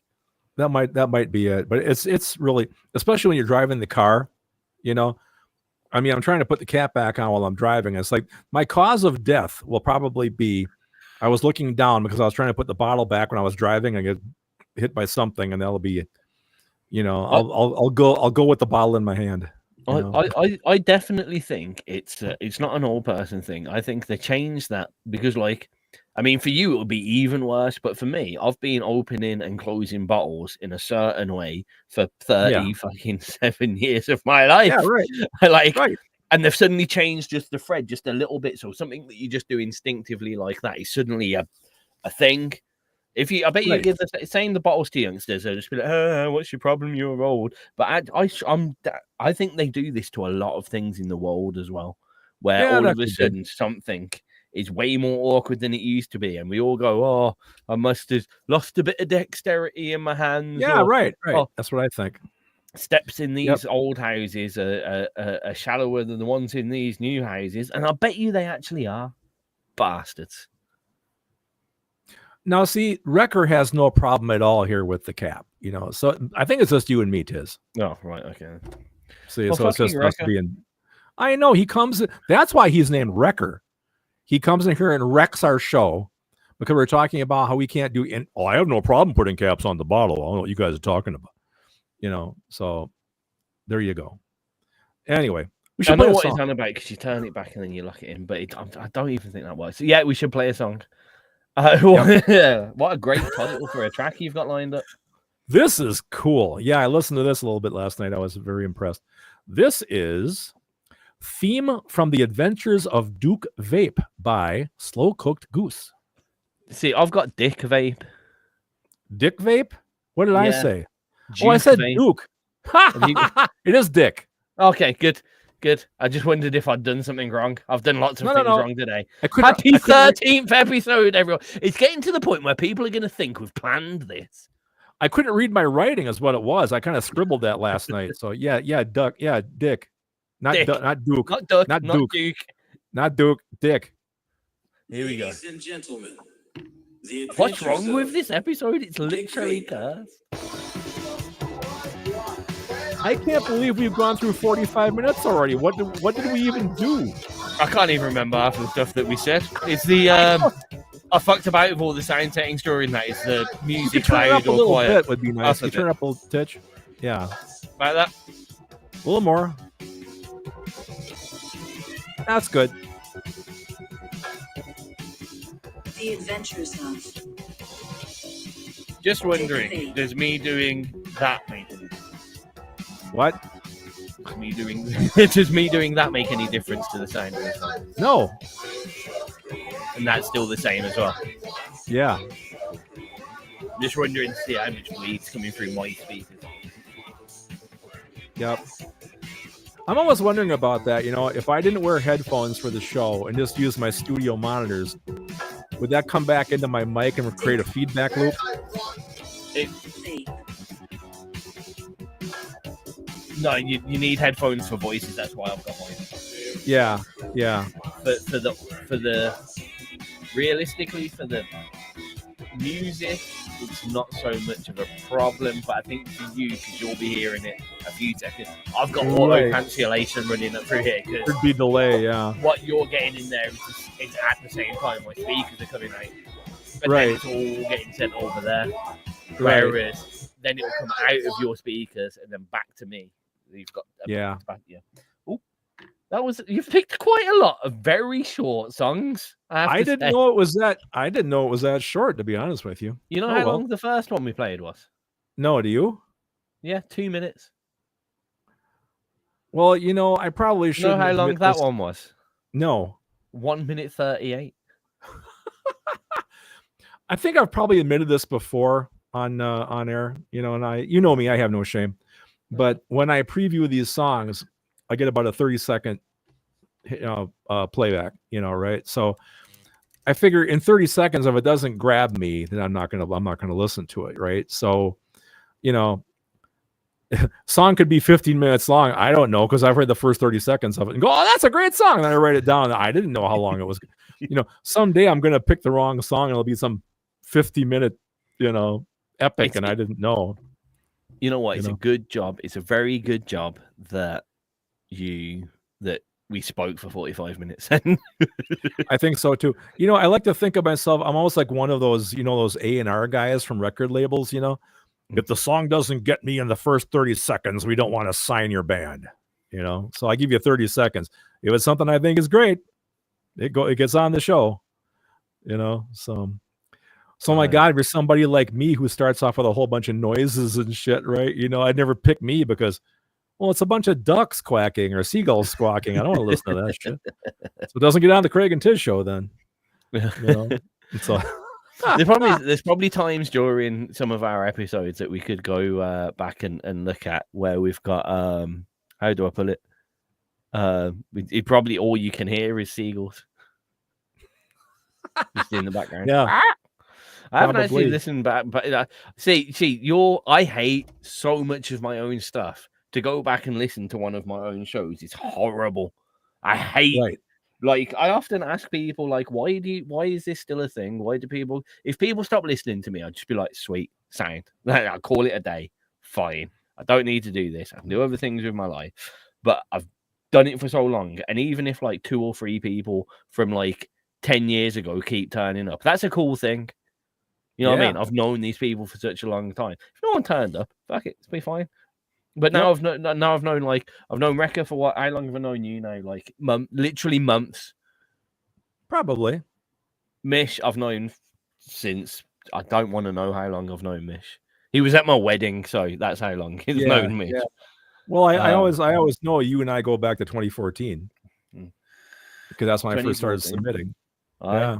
That might be it, but it's really, especially when you're driving the car, you know, I mean, I'm trying to put the cap back on while I'm driving. It's like my cause of death will probably be I was looking down because I was trying to put the bottle back when I was driving. I get hit by something, and that'll be, I'll go with the bottle in my hand. I definitely think it's not an old person thing. I think they changed that because, like, I mean, for you it would be even worse, but for me, I've been opening and closing bottles in a certain way for 30 fucking 7 years of my life. Yeah, right. Right. And they've suddenly changed just the thread just a little bit. So something that you just do instinctively like that is suddenly a thing. I bet you give saying the bottles to youngsters, they'll just be like, what's your problem? You're old. But I think they do this to a lot of things in the world as well, where all of a sudden something is way more awkward than it used to be. And we all go, oh, I must have lost a bit of dexterity in my hands. Yeah, right. Oh, that's what I think. Steps in these old houses are shallower than the ones in these new houses. And I bet you they actually are. Bastards. Now, see, Wrecker has no problem at all here with the cap, So I think it's just you and me, Tiz. Oh, right, okay. See, so it's just us being. I know he comes. That's why he's named Wrecker. He comes in here and wrecks our show because we're talking about how we can't do. I have no problem putting caps on the bottle. I don't know what you guys are talking about. So there you go. Anyway, we should. I know what he's on about because you turn it back and then you lock it in, but I don't even think that works. So, yeah, we should play a song. What a great title for a track you've got lined up. This is cool. Yeah, I listened to this a little bit last night. I was very impressed. This is Theme from the Adventures of Duke Vape by Slowcoookedgoose. See, I've got Dick Vape. Dick Vape? What did I say? Duke I said Vape. Duke. It is Dick. Okay, good. I just wondered if I'd done something wrong. I've done lots of things wrong today. Happy 13th episode, everyone. It's getting to the point where people are going to think we've planned this. I couldn't read my writing is what it was. I kind of scribbled that last night. So, Duck. Yeah, Dick. Not Duke. Not Duck. Not Duke. Not Duke. Dick. Here we go. Ladies and gentlemen, what's wrong with this episode? It's literally cursed. I can't believe we've gone through 45 minutes already. What did we even do? I can't even remember half of the stuff that we said. It's the I fucked about with all the sound settings during that. It's the music loud or quiet. Bit would be nice. You turn up a little titch. Yeah. Like that. A little more. That's good. The Adventures of. Just wondering, does me doing that make any difference? What? Does me doing that make any difference to the sound of the song? No. And that's still the same as well. Yeah. Just wondering to see how much bleed's coming through my speakers. Yep. I'm almost wondering about that. If I didn't wear headphones for the show and just use my studio monitors, would that come back into my mic and create a feedback loop? No, you need headphones for voices. That's why I've got mine. Yeah. But for the realistically for the music, it's not so much of a problem. But I think for you, because you'll be hearing it a few seconds, I've got auto cancellation running up through here. Could be delay. Yeah. What you're getting in there is at the same time my speakers are coming out. But right. Then it's all getting sent over there. Right. Whereas then it will come out of your speakers and then back to me. You've got Oh, you've picked quite a lot of very short songs. I didn't know it was that short, to be honest with you. You know how long the first one we played was? No, do you? Yeah, 2 minutes. Well, I probably should. Know how long that one was? No. 1 minute 38. I think I've probably admitted this before on air. And you know me, I have no shame. But when I preview these songs, I get about a 30-second playback, right? So I figure in 30 seconds, if it doesn't grab me, then I'm not gonna listen to it, right? So, song could be 15 minutes long. I don't know, because I've heard the first 30 seconds of it and go, oh, that's a great song. And then I write it down. I didn't know how long it was. Someday I'm gonna pick the wrong song and it'll be some 50-minute, epic, and I didn't know. You know what? It's a good job. It's a very good job that you that we spoke for 45 minutes. I think so too. You know, I like to think of myself, I'm almost like one of those, you know, those A&R guys from record labels, you know. If the song doesn't get me in the first 30 seconds, we don't want to sign your band, you know. So I give you 30 seconds. If it's something I think is great, it gets on the show, you know. So my God, if you're somebody like me who starts off with a whole bunch of noises and shit, right? You know, I'd never pick me because, well, it's a bunch of ducks quacking or seagulls squawking. I don't want to listen to that shit. So it doesn't get on the Craig and Tizz show then. You know? So there's probably times during some of our episodes that we could go back and look at where we've got how do I put it? It probably all you can hear is seagulls just in the background. Yeah. I haven't actually listened back, but see, I hate so much of my own stuff. To go back and listen to one of my own shows is horrible. I hate it. Like, I often ask people, like, why is this still a thing? Why do people, if people stop listening to me, I'd just be like, sweet, sound. I'll call it a day. Fine. I don't need to do this. I can do other things with my life. But I've done it for so long. And even if like 2 or 3 people from like 10 years ago keep turning up, that's a cool thing. You know what I mean? I've known these people for such a long time. If no one turned up, fuck it, it's be fine. But now I've known Rekka for what? How long have I known you now? Like literally months. Probably. Mish, I've known since, I don't want to know how long I've known Mish. He was at my wedding, so that's how long he's known Mish. Yeah. Well, I always know you and I go back to 2014 because that's when I first started submitting. Yeah.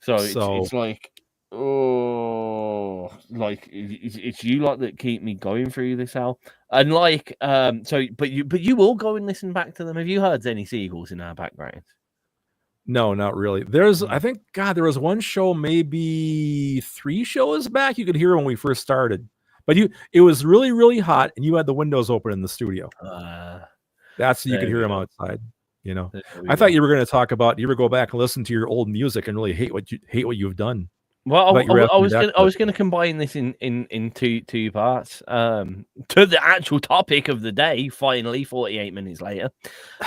So it's like, oh, like it's you like that keep me going through this hell. And like, but you will go and listen back to them. Have you heard any seagulls in our background? No, not really. I think, God, there was one show, maybe 3 shows back. You could hear when we first started, but it was really, really hot, and you had the windows open in the studio. That's you could hear them outside. You know, I thought you were going to talk about you ever go back and listen to your old music and really hate what you've done. Well, I was going to combine this in two parts. To the actual topic of the day. Finally, 48 minutes later.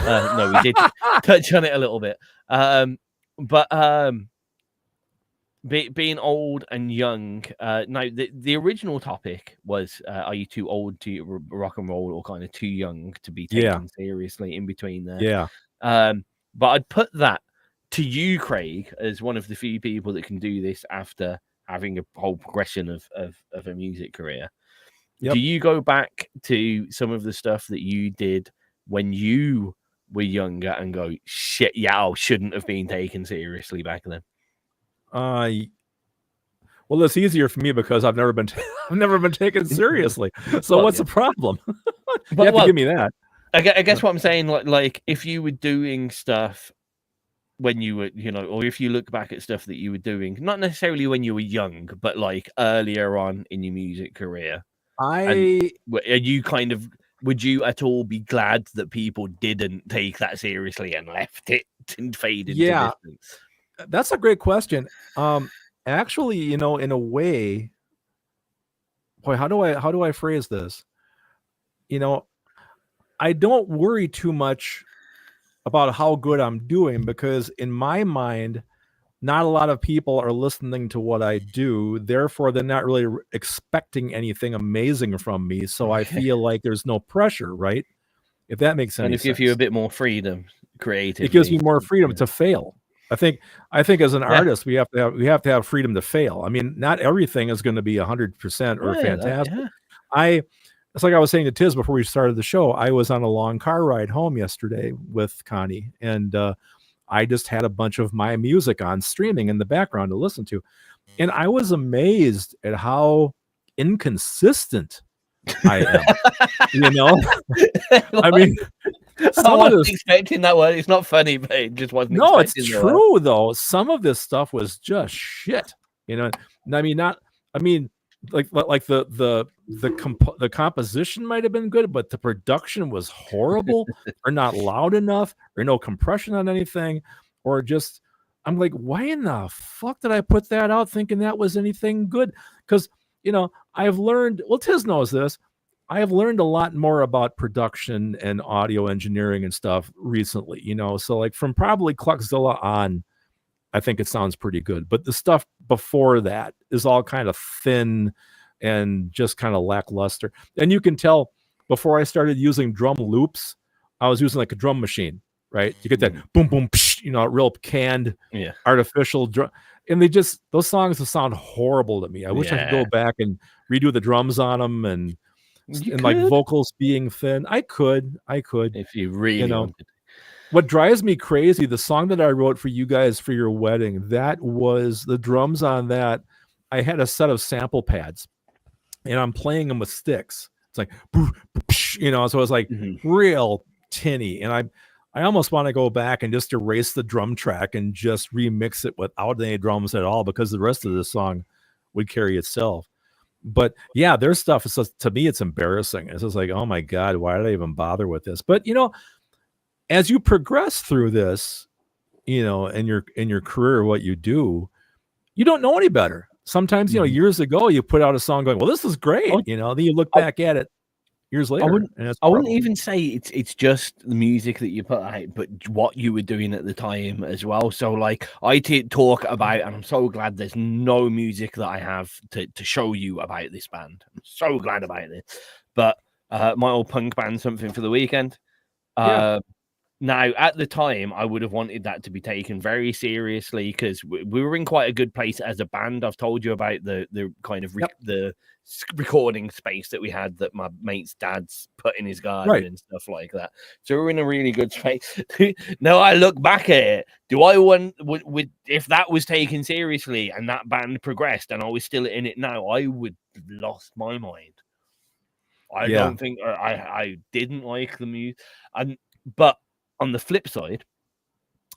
No, we did touch on it a little bit. But being old and young. Now, the original topic was: are you too old to rock and roll, or kind of too young to be taken seriously? In between there, yeah. But I'd put that to you, Craig, as one of the few people that can do this after having a whole progression of a music career. Yep. Do you go back to some of the stuff that you did when you were younger and go, shit, I shouldn't have been taken seriously back then? Well, it's easier for me because I've never been taken seriously. So what's the problem? You have to give me that. I guess what I'm saying, like if you were doing stuff when you were, or if you look back at stuff that you were doing, not necessarily when you were young, but like earlier on in your music career, would you at all be glad that people didn't take that seriously and left it and faded into distance? That's a great question. Actually, in a way, boy, how do I phrase this? I don't worry too much about how good I'm doing because in my mind, not a lot of people are listening to what I do. Therefore, they're not really expecting anything amazing from me. So I feel like there's no pressure, right? If that makes any sense. And it gives you a bit more freedom creatively. It gives me more freedom to fail. I think as an artist, we have to have freedom to fail. I mean, not everything is going to be 100% or fantastic. It's like I was saying to Tizz before we started the show, I was on a long car ride home yesterday with Connie, and I just had a bunch of my music on streaming in the background to listen to. And I was amazed at how inconsistent I am. I mean, I wasn't expecting that word. It's not funny, but it just wasn't. No, it's true though. Some of this stuff was just shit. Like the composition might have been good, but the production was horrible, or not loud enough, or no compression on anything, or just I'm like, why in the fuck did I put that out thinking that was anything good? Because I've learned. Well, Tizz knows this. I have learned a lot more about production and audio engineering and stuff recently, you know. So like from probably Cluckzilla on, I think it sounds pretty good. But the stuff before that is all kind of thin and just kind of lackluster. And you can tell before I started using drum loops, I was using like a drum machine, right? You get that boom, boom, psh, you know, real canned, artificial drum. And those songs will sound horrible to me. I wish I could go back and redo the drums on them and like vocals being thin. I could if you really wanted. What drives me crazy, the song that I wrote for you guys for your wedding, that was the drums on that. I had a set of sample pads and I'm playing them with sticks. It's like, you know, so it's like real tinny. And I almost want to go back and just erase the drum track and just remix it without any drums at all, because the rest of the song would carry itself. But yeah, their stuff is just, to me, it's embarrassing. It's just like, oh my God, why did I even bother with this? But you know, as you progress through this, you know, in your career, what you do, you don't know any better. Sometimes, you know, years ago, you put out a song going, well, this is great. You know, then you look back at it years later. I wouldn't even say it's just the music that you put out, but what you were doing at the time as well. So like I talk about, and I'm so glad there's no music that I have to show you about this band. I'm so glad about this. But my old punk band, Something for the Weekend. Now, at the time, I would have wanted that to be taken very seriously because we were in quite a good place as a band. I've told you about the kind of the recording space that we had that my mate's dad's put in his garden and stuff like that. So we're in a really good space. Now I look back at it, do I want if that was taken seriously and that band progressed and I was still in it now, I would have lost my mind. I don't think I didn't like the music, but on the flip side,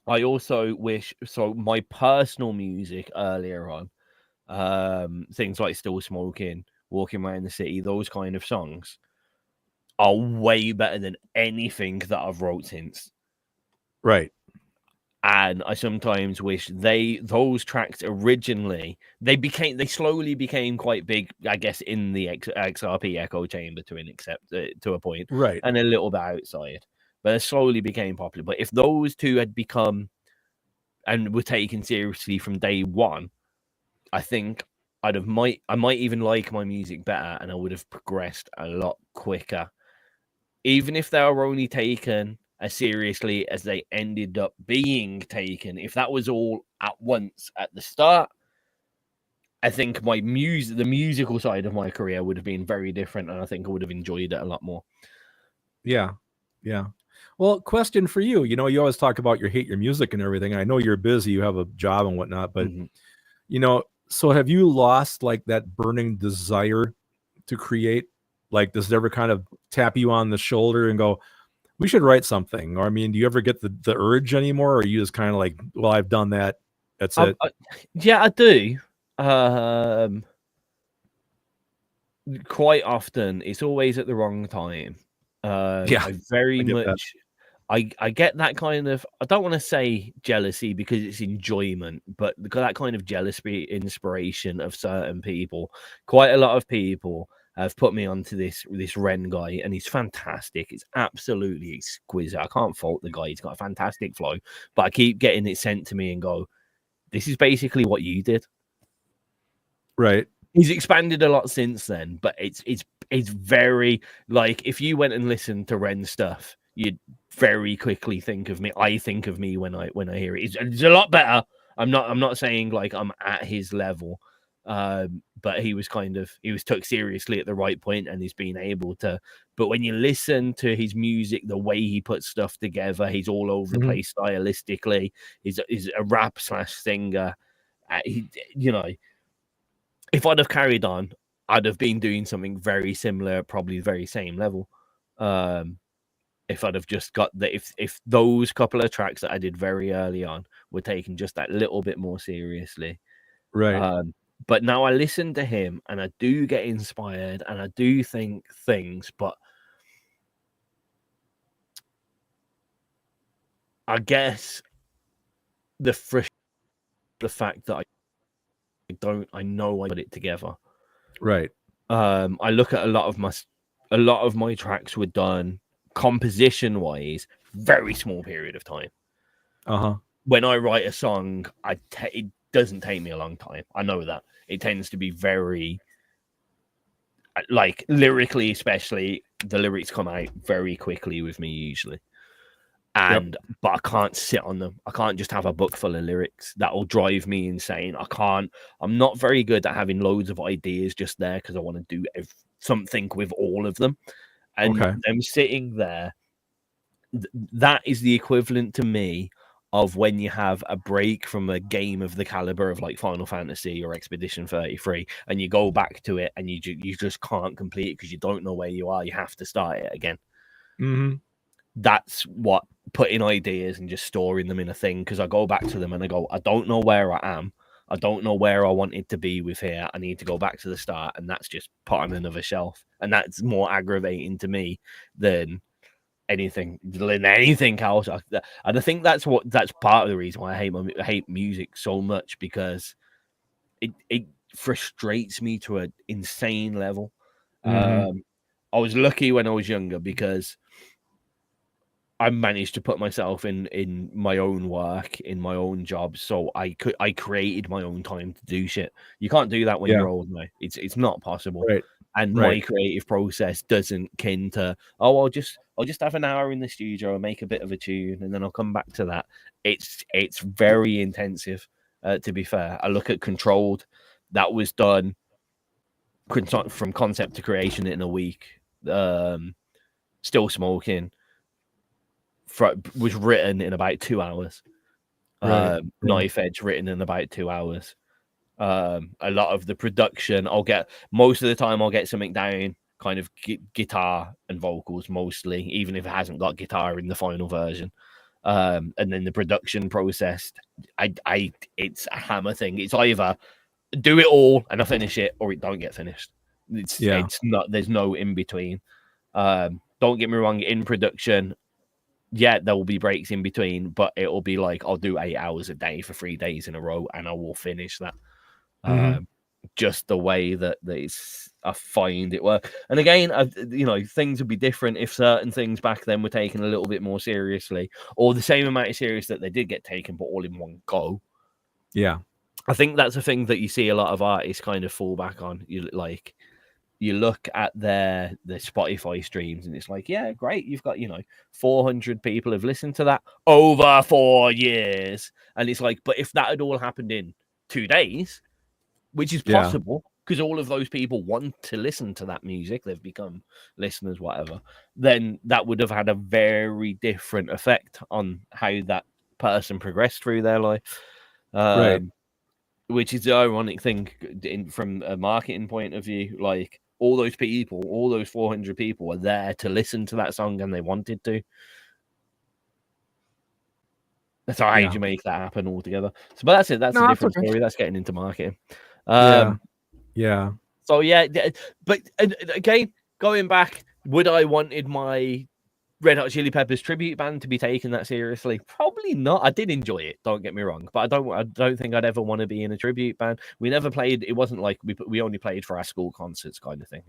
I also wish, so my personal music earlier on, things like Still Smoking, Walking Around the City, those kind of songs are way better than anything that I've wrote since. Right. And I sometimes wish those tracks originally, they slowly became quite big, I guess, in the XRP echo chamber to a point, right, and a little bit outside. But it slowly became popular. But if those two had become and were taken seriously from day one, I think I might even like my music better, and I would have progressed a lot quicker. Even if they were only taken as seriously as they ended up being taken, if that was all at once at the start, I think the musical side of my career would have been very different, and I think I would have enjoyed it a lot more. Yeah. Well, question for you. You know, you always talk about hate your music and everything. I know you're busy, you have a job and whatnot, but you know, so have you lost like that burning desire to create? Like, does it ever kind of tap you on the shoulder and go, we should write something? Or I mean, do you ever get the urge anymore? Or are you just kind of like, well, I've done that, that's it? Yeah, I do. Quite often, it's always at the wrong time. I get that kind of, I don't want to say jealousy because it's enjoyment, but that kind of jealousy inspiration of certain people. Quite a lot of people have put me onto this Ren guy, and he's fantastic. It's absolutely exquisite. I can't fault the guy. He's got a fantastic flow, but I keep getting it sent to me and go, this is basically what you did. Right. He's expanded a lot since then, but it's very, like, if you went and listened to Ren stuff, you'd very quickly think of me. I think of me when I hear it. It's a lot better. I'm not saying like I'm at his level, but he was took seriously at the right point, and he's been able to. But when you listen to his music, the way he puts stuff together, he's all over the place stylistically. He's a rap / singer. You know, if I'd have carried on, I'd have been doing something very similar, probably the very same level. If I'd have just got if those couple of tracks that I did very early on were taken just that little bit more seriously. Right. But now I listen to him and I do get inspired and I do think things, but I guess the fact that I know I put it together. Right. I look at a lot of my a lot of my tracks were done composition wise, very small period of time. When I write a song, it doesn't take me a long time. I know that it tends to be very, like, lyrically, especially the lyrics come out very quickly with me usually. But I can't sit on them. I can't just have a book full of lyrics. That will drive me insane. I'm not very good at having loads of ideas just there because I want to do something with all of them. And I'm sitting there. That is the equivalent to me of when you have a break from a game of the caliber of like Final Fantasy or Expedition 33 and you go back to it and you just can't complete it because you don't know where you are. You have to start it again. That's what putting ideas and just storing them in a thing, because I go back to them and I go, I don't know where I am. I don't know where I wanted to be with here. I need to go back to the start, and that's just put on another shelf. And that's more aggravating to me than anything else. And I think that's part of the reason why I hate music so much, because it frustrates me to an insane level. I was lucky when I was younger because I managed to put myself in my own work, in my own job, so I created my own time to do shit. You can't do that when you're old now. It's not possible. And my creative process doesn't kin to, I'll just have an hour in the studio and make a bit of a tune and then I'll come back to that. It's very intensive, to be fair. I look at Controlled, that was done from concept to creation in a week. Still Smoking was written in about 2 hours. Knife Edge written in about 2 hours. A lot of the production, most of the time I'll get something down, kind of guitar and vocals mostly, even if it hasn't got guitar in the final version. And then the production process, it's a hammer thing. It's either do it all and I finish it, or it don't get finished. It's not. There's no in between. Don't get me wrong. In production, there will be breaks in between, but it will be like I'll do 8 hours a day for 3 days in a row, and I will finish that. Just the way that I find it work. And again, things would be different if certain things back then were taken a little bit more seriously, or the same amount of serious that they did get taken, but all in one go. Yeah, I think that's a thing that you see a lot of artists kind of fall back on. You look at their Spotify streams and it's like, yeah, great. You've got, 400 people have listened to that over 4 years. And it's like, but if that had all happened in 2 days, which is possible because all of those people want to listen to that music, they've become listeners, whatever, then that would have had a very different effect on how that person progressed through their life. Which is the ironic thing from a marketing point of view. Like, all those people, all those 400 people were there to listen to that song and they wanted to. So how do you make that happen altogether? So, but that's it. That's a different story. That's getting into marketing. So, but again, going back, would I wanted my Red Hot Chili Peppers tribute band to be taken that seriously? Probably not. I did enjoy it, don't get me wrong, but I don't think I'd ever want to be in a tribute band. We never played. It wasn't like we only played for our school concerts kind of thing.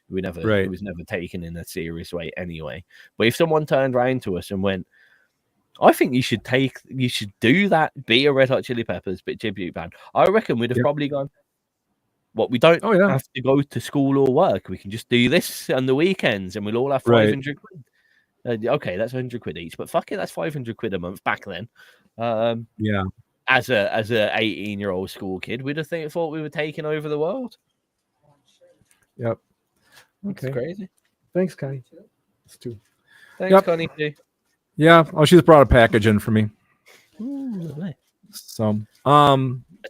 We never. It was never taken in a serious way anyway. But if someone turned around to us and went, I think you should do that, be a Red Hot Chili Peppers but tribute band, I reckon we'd have probably gone, what, we don't have to go to school or work. We can just do this on the weekends and we'll all have 500 quid. Okay, that's 100 quid each, but fuck it, that's 500 quid a month back then. As a 18-year-old school kid, we'd have thought we were taking over the world. Yep. Okay. It's crazy. Thanks, Connie. It's two. Thanks, Connie. Too. Yeah. Oh, she's brought a package in for me. Ooh, lovely. So,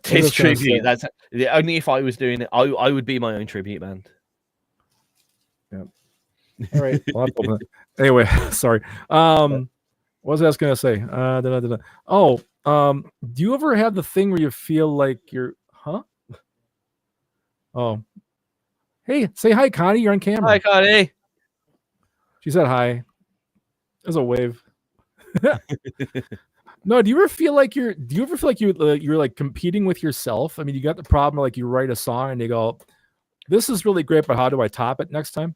tis tribute. That's only if I was doing it. I would be my own tribute band. Yep. All right. Anyway, sorry. What was I going to say? Do you ever have the thing where you feel like you're, Oh, hey, say hi, Connie. You're on camera. Hi, Connie. She said hi. There's a wave. No, do you ever feel like you're like competing with yourself? I mean, you got the problem like you write a song and you go, this is really great, but how do I top it next time?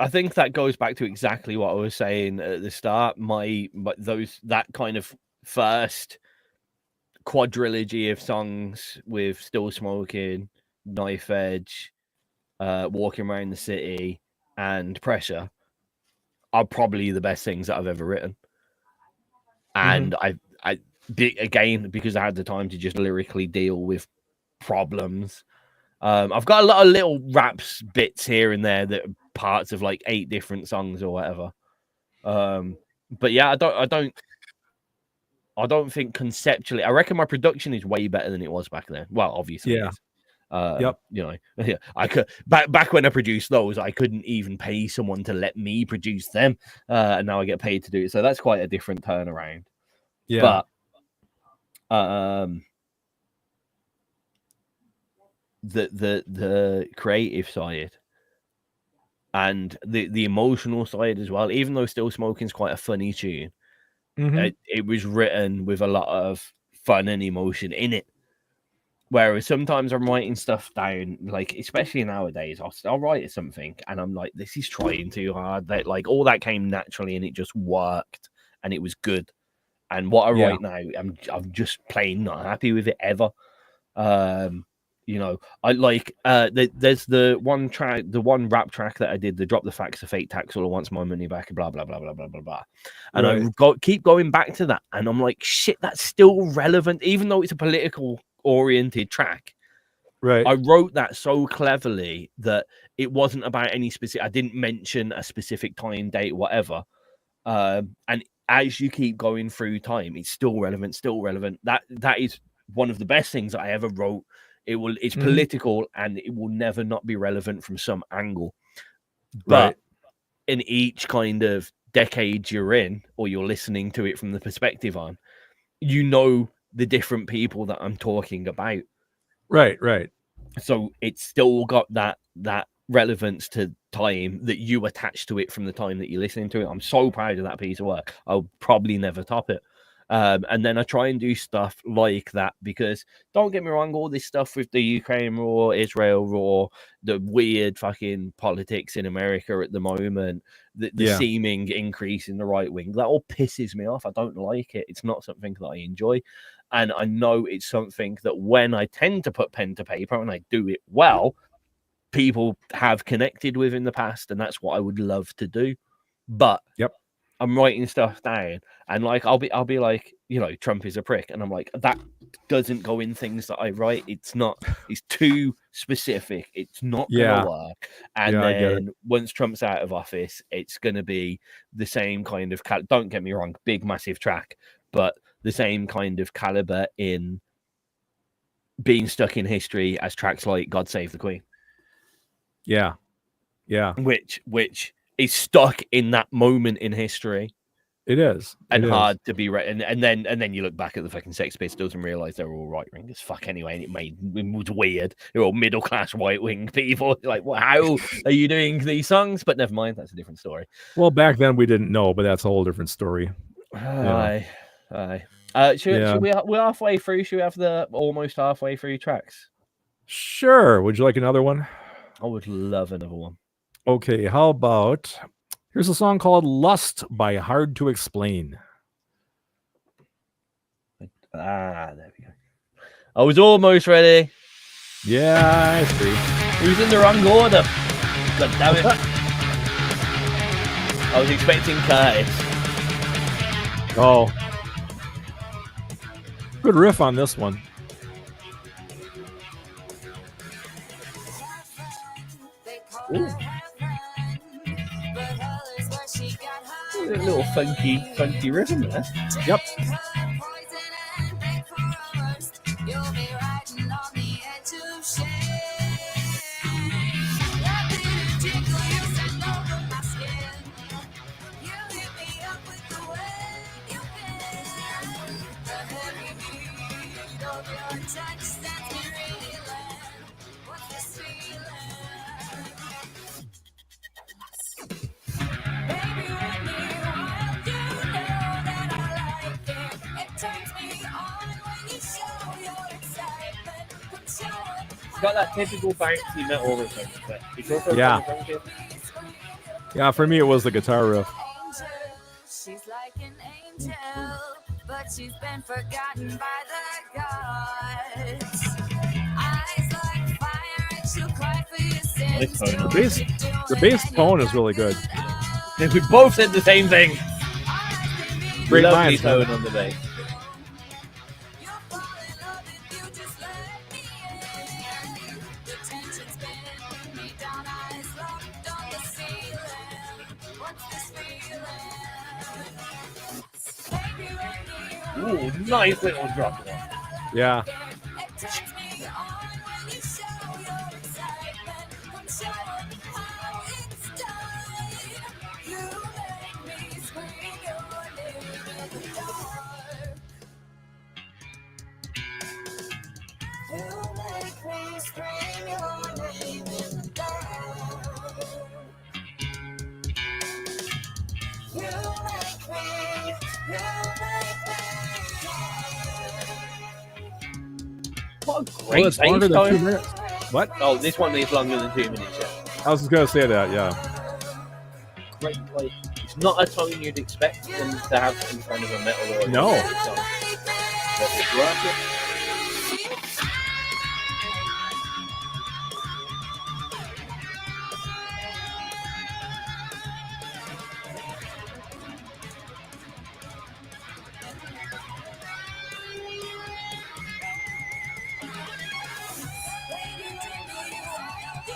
I think that goes back to exactly what I was saying at the start. That kind of first quadrilogy of songs with Still Smoking, Knife Edge, Walking Around the City, and Pressure are probably the best things that I've ever written. And again, because I had the time to just lyrically deal with problems. I've got a lot of little raps bits here and there that are parts of like 8 different songs or whatever. But yeah, I don't think conceptually. I reckon my production is way better than it was back then. Well, obviously, Yeah. You know, yeah, I could back when I produced those, I couldn't even pay someone to let me produce them, and now I get paid to do it. So that's quite a different turnaround. Yeah. But the creative side and the emotional side as well. Even though Still Smoking's quite a funny tune, it was written with a lot of fun and emotion in it. Whereas sometimes I'm writing stuff down, like especially nowadays, I'll write something and I'm like, this is trying too hard. That like all that came naturally and it just worked and it was good. And what I write now, I'm just plain not happy with it ever. You know, I like there's the one track, the one rap track that I did, the Drop the Facts, the Fake Tax, all I wants my money back, blah blah blah blah blah blah blah. And I keep going back to that, and I'm like, shit, that's still relevant, even though it's a political oriented track. Right. I wrote that so cleverly that it wasn't about any specific. I didn't mention a specific time, date, whatever. And as you keep going through time, it's still relevant, still relevant. That is one of the best things I ever wrote. It's political and it will never not be relevant from some angle. But in each kind of decade you're in, or you're listening to it from the perspective on, you know the different people that I'm talking about. Right. So it's still got that relevance to time that you attach to it from the time that you're listening to it. I'm so proud of that piece of work. I'll probably never top it. And then I try and do stuff like that because don't get me wrong, all this stuff with the Ukraine war, Israel war, the weird fucking politics in America at the moment, the seeming increase in the right wing, that all pisses me off. I don't like it. It's not something that I enjoy. And I know it's something that when I tend to put pen to paper and I do it well, people have connected with in the past, and that's what I would love to do. But I'm writing stuff down, and like I'll be like, you know, Trump is a prick, and I'm like, that doesn't go in things that I write. It's too specific. It's not gonna work. And then once Trump's out of office, it's gonna be the same kind of don't get me wrong, big massive track, but the same kind of caliber in being stuck in history as tracks like God Save the Queen. Yeah. Which is stuck in that moment in history. It is. And hard to be right. And then you look back at the fucking Sex Pistols and realize they were all right wing as fuck anyway. And it was weird. They're all middle class white wing people. Like, well, how are you doing these songs? But never mind, that's a different story. Well, back then we didn't know, but that's a whole different story. Aye. Should we're halfway through? Should we have the almost halfway through tracks? Sure. Would you like another one? I would love another one. Okay, how about here's a song called Lust by Hard to Explain. There we go. I was almost ready. Yeah, I see. He was in the wrong order. God damn it. I was expecting Curtis. Oh. Good riff on this one. Ooh. A little funky rhythm there. Yep. It's got that typical bouncy metal rhythm, but it's also yeah. Yeah, for me it was the guitar riff. She's like an angel, but she's been forgotten by the gods. Eyes like fire and she'll cry for your sins. The bass tone is really good. We both said the same thing. Great Lovely minds, man. tone on the bass. Ooh, nice little drop. Yeah. What a Well, great it's longer bass than 2 tone. minutes. What? Oh, this one is longer than 2 minutes. Yeah. I was just gonna say that. Yeah. Great, like, it's not a tone you'd expect them to have in kind of a metal or a No. rock song. But it's worth it.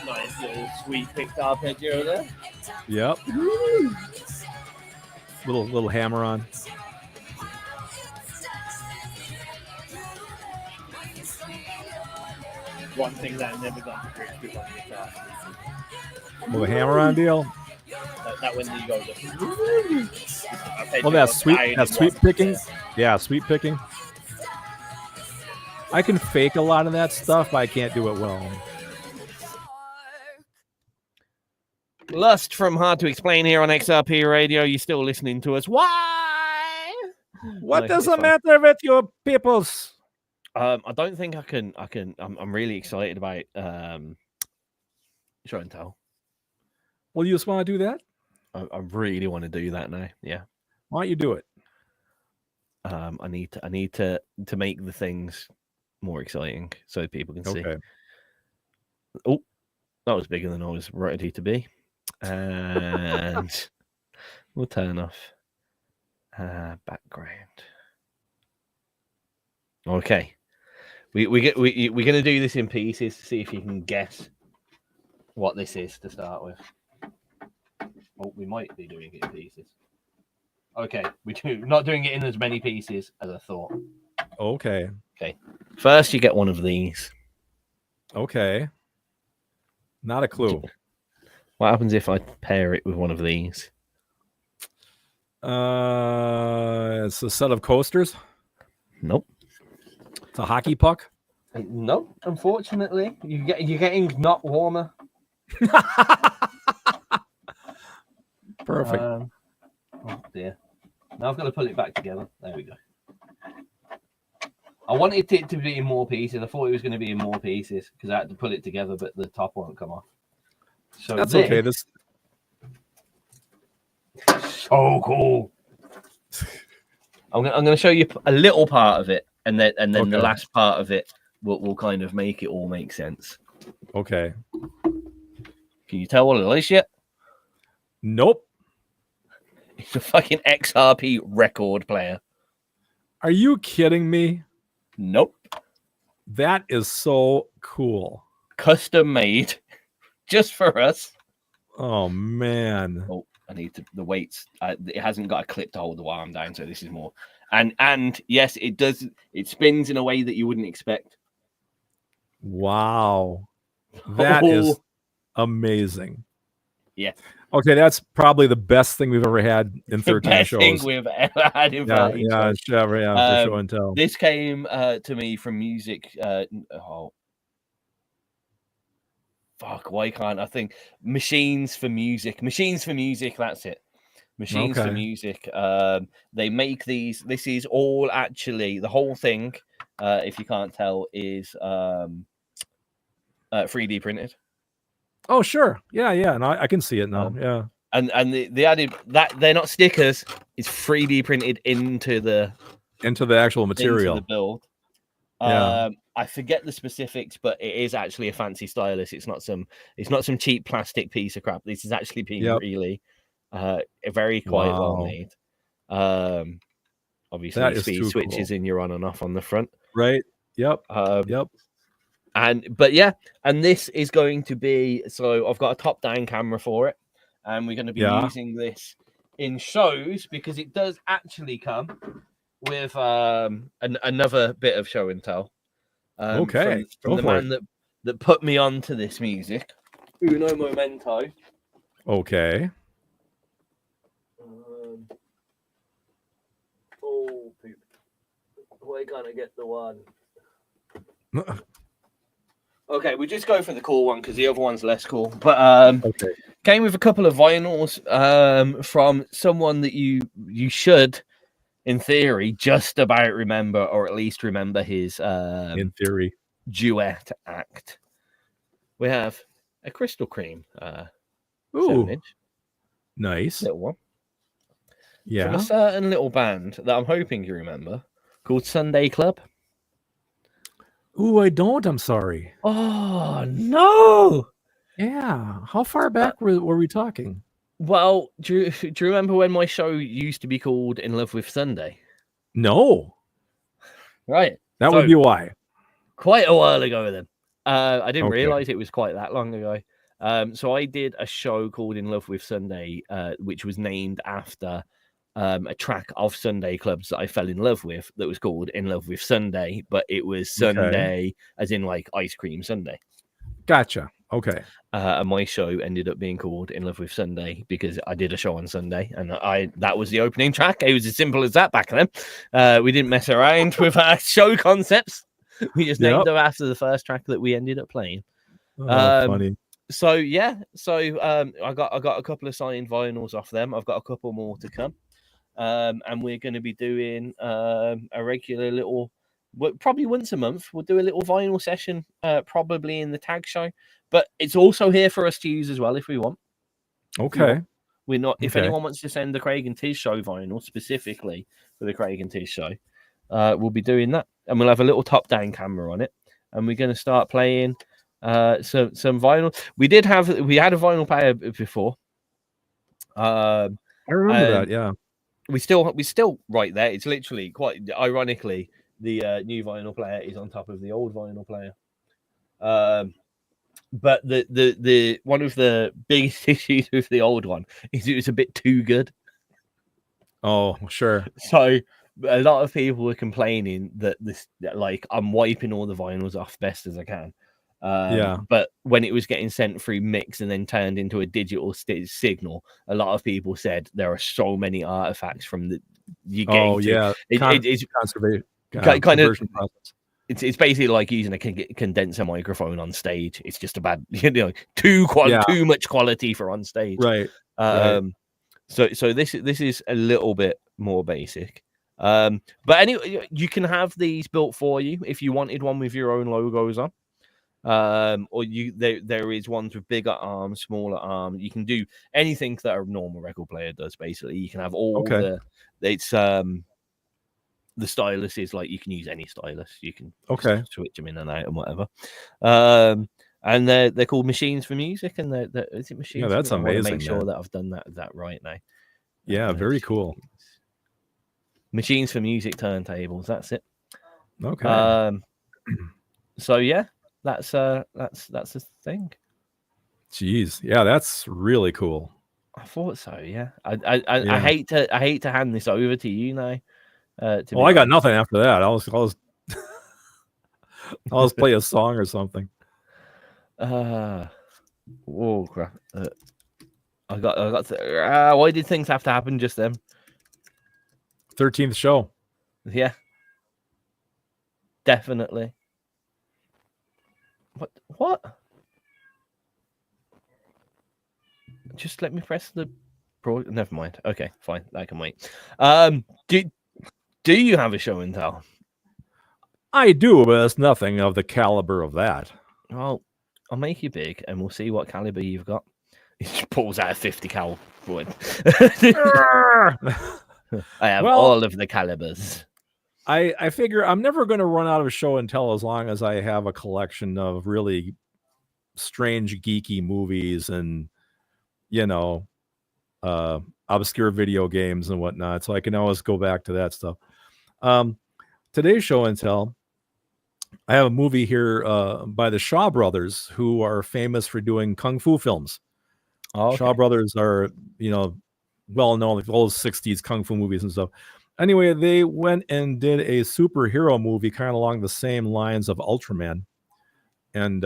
Nice little sweet picked arpeggio there. Yep. Little hammer on. One thing that I never got to grips with on guitar. Little hammer on deal. That when you go. Oh, that sweet picking. Yeah, sweet picking. I can fake a lot of that stuff, but I can't do it well. Lust from Hard to Explain here on XRP Radio. You're still listening to us. Why? What Nice, does it's the matter with you peoples? I don't think I can. I'm really excited about show and tell. Well, you just want to do that? I really want to do that now. Yeah. Why don't you do it? I need to make the things more exciting so people can see. Okay. Oh, that was bigger than I was ready to be. And we'll turn off background. Okay. We're gonna do this in pieces to see if you can guess what this is to start with. Oh, we might be doing it in pieces. Okay, not doing it in as many pieces as I thought. Okay. Okay. First you get one of these. Okay. Not a clue. What happens if I pair it with one of these? It's a set of coasters. Nope. It's a hockey puck. Nope. Unfortunately, you're getting not warmer. Perfect. Oh dear. Now I've got to pull it back together. There we go. I wanted it to be in more pieces. I thought it was going to be in more pieces because I had to pull it together, but the top won't come off. So that's okay. This so cool. I'm going to show you a little part of it, and then Okay. the last part of it will kind of make it all make sense. Okay. Can you tell what it is yet? Nope. It's a fucking XRP record player. Are you kidding me? Nope. That is so cool. Custom made just for us. Oh man. Oh, I need the weights. It hasn't got a clip to hold the arm down, so this is more. And yes, it does. It spins in a way that you wouldn't expect. Wow. That is amazing. Yeah. Okay, that's probably the best thing we've ever had in 13 Best shows. thing we've ever had in 13 shows. For show and tell. This came to me from music. Fuck, why can't I think? Machines for Music. Machines for Music, that's it. Machines for Music. They make these. This is all actually, the whole thing, if you can't tell, is 3D printed. Oh, sure. Yeah. And I can see it now. Um, Yeah. And the added that they're not stickers, it's 3D printed into the actual material. into the build. Yeah. I forget the specifics, but it is actually a fancy stylus. It's not some cheap plastic piece of crap. This is actually being really very quite well made. Obviously speed switches in your on and off on the front. Right. Yep. And this is going to be, so I've got a top down camera for it, and we're going to be using this in shows because it does actually come with another bit of show and tell. Okay. From the man that put me onto this music, Uno Momento. Okay. We're gonna get the one. Okay, we just go for the cool one because the other one's less cool. But okay. Came with a couple of vinyls from someone that you should, in theory, just about remember, or at least remember his in theory duet act. We have a Crystal Cream 7-inch. Nice little one. Yeah. From a certain little band that I'm hoping you remember called Sunday Club. Ooh, I don't. I'm sorry. Oh, no. Yeah. How far back were we talking? Well, do you remember when my show used to be called In Love with Sunday? No. Right. That would be why. Quite a while ago then. I didn't realize it was quite that long ago. So I did a show called In Love with Sunday, which was named after a track of Sunday Clubs that I fell in love with that was called In Love with Sunday, but it was Sunday as in like ice cream Sunday. Gotcha. Okay. And my show ended up being called In Love with Sunday because I did a show on Sunday, and that was the opening track. It was as simple as that back then. We didn't mess around with our show concepts. We just named them after the first track that we ended up playing. Funny. So I got a couple of signed vinyls off them. I've got a couple more to come. And we're going to be doing a regular little, probably once a month, we'll do a little vinyl session, probably in the tag show. But it's also here for us to use as well if we want. Okay. We're not. If anyone wants to send the Craig and Tizz Show vinyl specifically for the Craig and Tizz Show, we'll be doing that, and we'll have a little top-down camera on it, and we're going to start playing some vinyl. We had a vinyl player before. I remember that. Yeah. We still right there. It's literally quite ironically the new vinyl player is on top of the old vinyl player. But the one of the biggest issues with the old one is it was a bit too good. Oh, sure. So a lot of people were complaining that I'm wiping all the vinyls off best as I can. But when it was getting sent through mix and then turned into a digital signal, a lot of people said there are so many artifacts from the you getting it's conservation kind of process. It's basically like using a condenser microphone on stage. It's just a bad, too much quality for on stage. Right. So this is a little bit more basic. But anyway, you can have these built for you if you wanted one with your own logos on. Or there is ones with bigger arms, smaller arms. You can do anything that a normal record player does. Basically, you can have all the stylus is like you can use any stylus. You can switch them in and out and whatever. And they're called Machines for Music, and is it Machines? Yeah, that's amazing. I want to make sure that I've done that right now. Yeah, very cool. Machines for Music turntables. That's it. Okay. So yeah, that's the thing. Jeez, yeah, that's really cool. I thought so. Yeah, I hate to hand this over to you now. I got nothing after that. I'll just play a song or something. Oh crap! I got. Why did things have to happen just then? 13th show. Yeah, definitely. What? Just let me press the pro. Never mind. Okay, fine. I can wait. Do you have a show and tell? I do, but it's nothing of the caliber of that. Well, I'll make you big, and we'll see what caliber you've got. He just pulls out a 50 cal point. I have Well, all of the calibers. I figure I'm never going to run out of show and tell as long as I have a collection of really strange, geeky movies and, obscure video games and whatnot. So I can always go back to that stuff. Today's show and tell, I have a movie here by the Shaw Brothers, who are famous for doing kung fu films. Oh, okay. Shaw Brothers are, well known, like all those 60s kung fu movies and stuff. Anyway, they went and did a superhero movie kind of along the same lines of Ultraman. And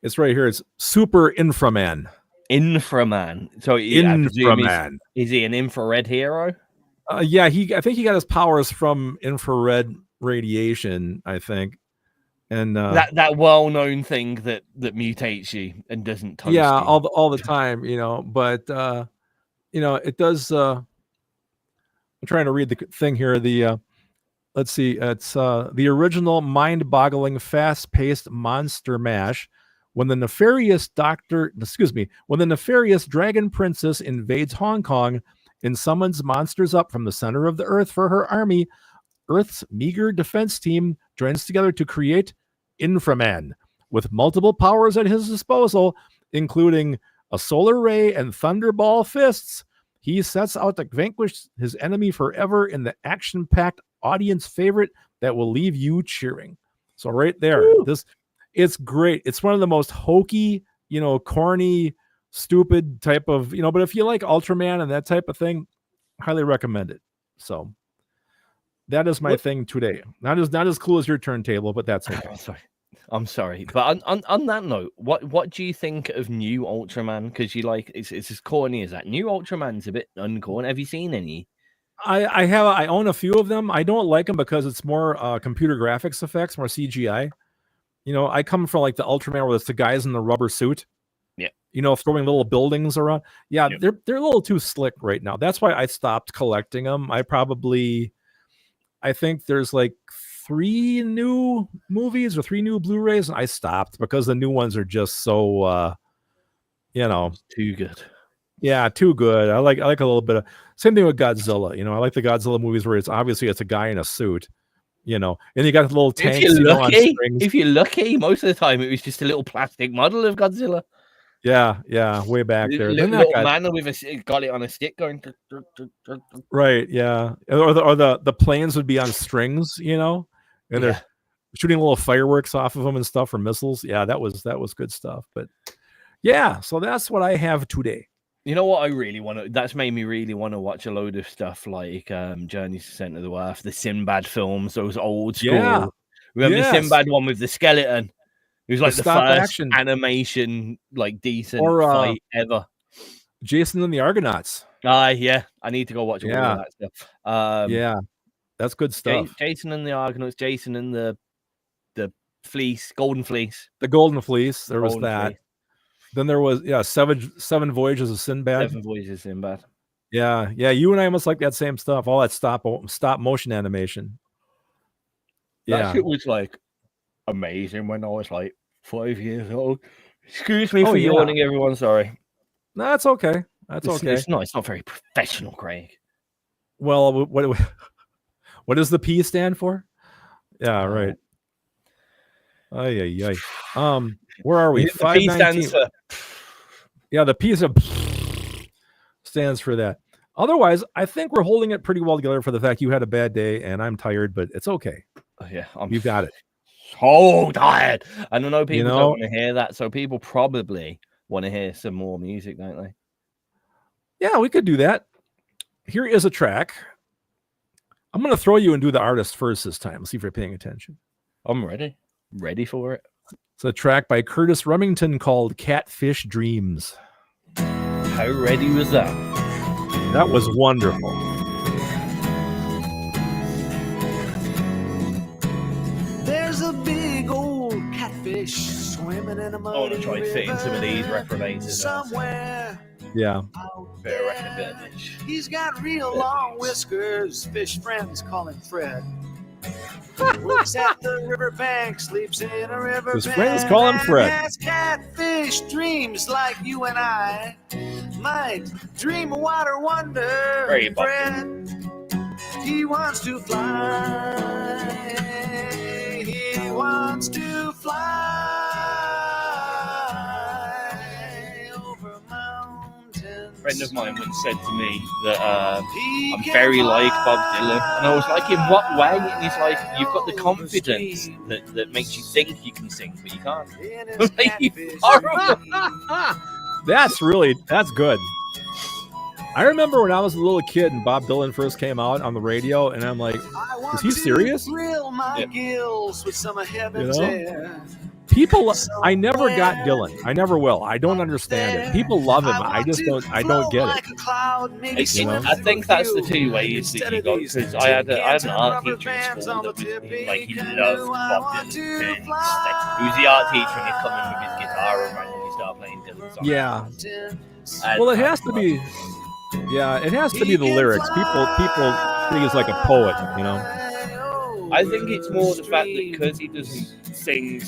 it's right here. It's Super Inframan. Inframan. So Inframan. Is he an infrared hero? Yeah, I think he got his powers from infrared radiation, I think. And that well-known thing that mutates you and doesn't toast you. all the time, but it does. I'm trying to read the thing here. Let's see. It's the original mind-boggling, fast-paced monster mash. When the nefarious dragon princess invades Hong Kong and summons monsters up from the center of the earth for her army, Earth's meager defense team joins together to create Inframan with multiple powers at his disposal, including a solar ray and thunderball fists. He sets out to vanquish his enemy forever in the action-packed audience favorite that will leave you cheering. So right there, it's great. It's one of the most hokey, corny, stupid type of, but if you like Ultraman and that type of thing, highly recommend it. So that is my thing today. Not as cool as your turntable, but that's okay. I'm sorry. But on that note, what do you think of new Ultraman? Because it's as corny as that. New Ultraman's a bit uncorny. Have you seen any? I own a few of them. I don't like them because it's more computer graphics effects, more CGI. I come from like the Ultraman where it's the guys in the rubber suit. Yeah. Throwing little buildings around. Yeah, Yep. they're a little too slick right now. That's why I stopped collecting them. I think there's like 3 new movies or 3 new Blu-rays, and I stopped because the new ones are just so Too good. Yeah, too good. I like a little bit of same thing with Godzilla. I like the Godzilla movies where it's a guy in a suit, and you got the little tanks. If you're lucky, most of the time it was just a little plastic model of Godzilla. Yeah, way back there. Little man with got it on a stick going. Right, yeah, or the planes would be on strings, and they're shooting little fireworks off of them and stuff, or missiles. Yeah, that was good stuff. But yeah, so that's what I have today. You know what I really want to? That's made me really want to watch a load of stuff like Journeys to Center of the Earth, the Sinbad films, those old school. Yeah. We have the Sinbad one with the skeleton. It was like the stop first action animation, like decent fight ever. Jason and the Argonauts. Yeah, I need to go watch all of that stuff. Yeah, that's good stuff. Jason and the Argonauts, Jason and the fleece, golden fleece. The golden fleece. There was that. Fleece. Then there was seven voyages of Sinbad. 7 voyages of Sinbad. Yeah. You and I must like that same stuff. All that stop motion animation. That shit was like amazing when I was like 5 years old. Excuse me for yawning, everyone. Sorry. No, that's okay. Okay. It's not very professional, Craig. Well, what does the P stand for? Yeah, right. Ay. Where are we? The P stands for. Yeah, the P stands for that. Otherwise, I think we're holding it pretty well together for the fact you had a bad day and I'm tired, but it's okay. Yeah, you got it. So tired. I don't know people don't want to hear that, so people probably want to hear some more music, don't they? Yeah, we could do that. Here is a track. I'm going to throw you and do the artist first this time. Let's see if you're paying attention. I'm ready. Ready for it. It's a track by Curtis Remington called Catfish Dreams. How ready was that? That was wonderful. There's a big old catfish swimming in a muddy I want to try fitting some of these reprobates somewhere. Yeah. Better recommend. He's got real long whiskers. Fish friends call him Fred. Works at the riverbank, sleeps in a riverbank. His friends call him Fred. Has catfish dreams like you and I. might dream a water wonder. Very Fred, he wants to fly. He wants to fly over mountains. A friend of mine once said to me that I'm very like Bob Dylan, and I was like, in what way? And he's like, you've got the confidence that makes you think you can sing, but you can't. Like, horrible. That's good. I remember when I was a little kid and Bob Dylan first came out on the radio, and I'm like, is he serious? People, I never got Dylan. I never will. I don't understand it. People love him. I just don't. I don't get it. I think that's the two ways that you got. Because I had an art teacher in school that was like, he loved Bob Dylan. He was the art teacher, and he'd come in with his guitar and randomly start playing Dylan songs. Yeah. Well, it has to be. Yeah, it has to be the lyrics. People think he's like a poet, you know. I think it's more the fact that because he doesn't sing,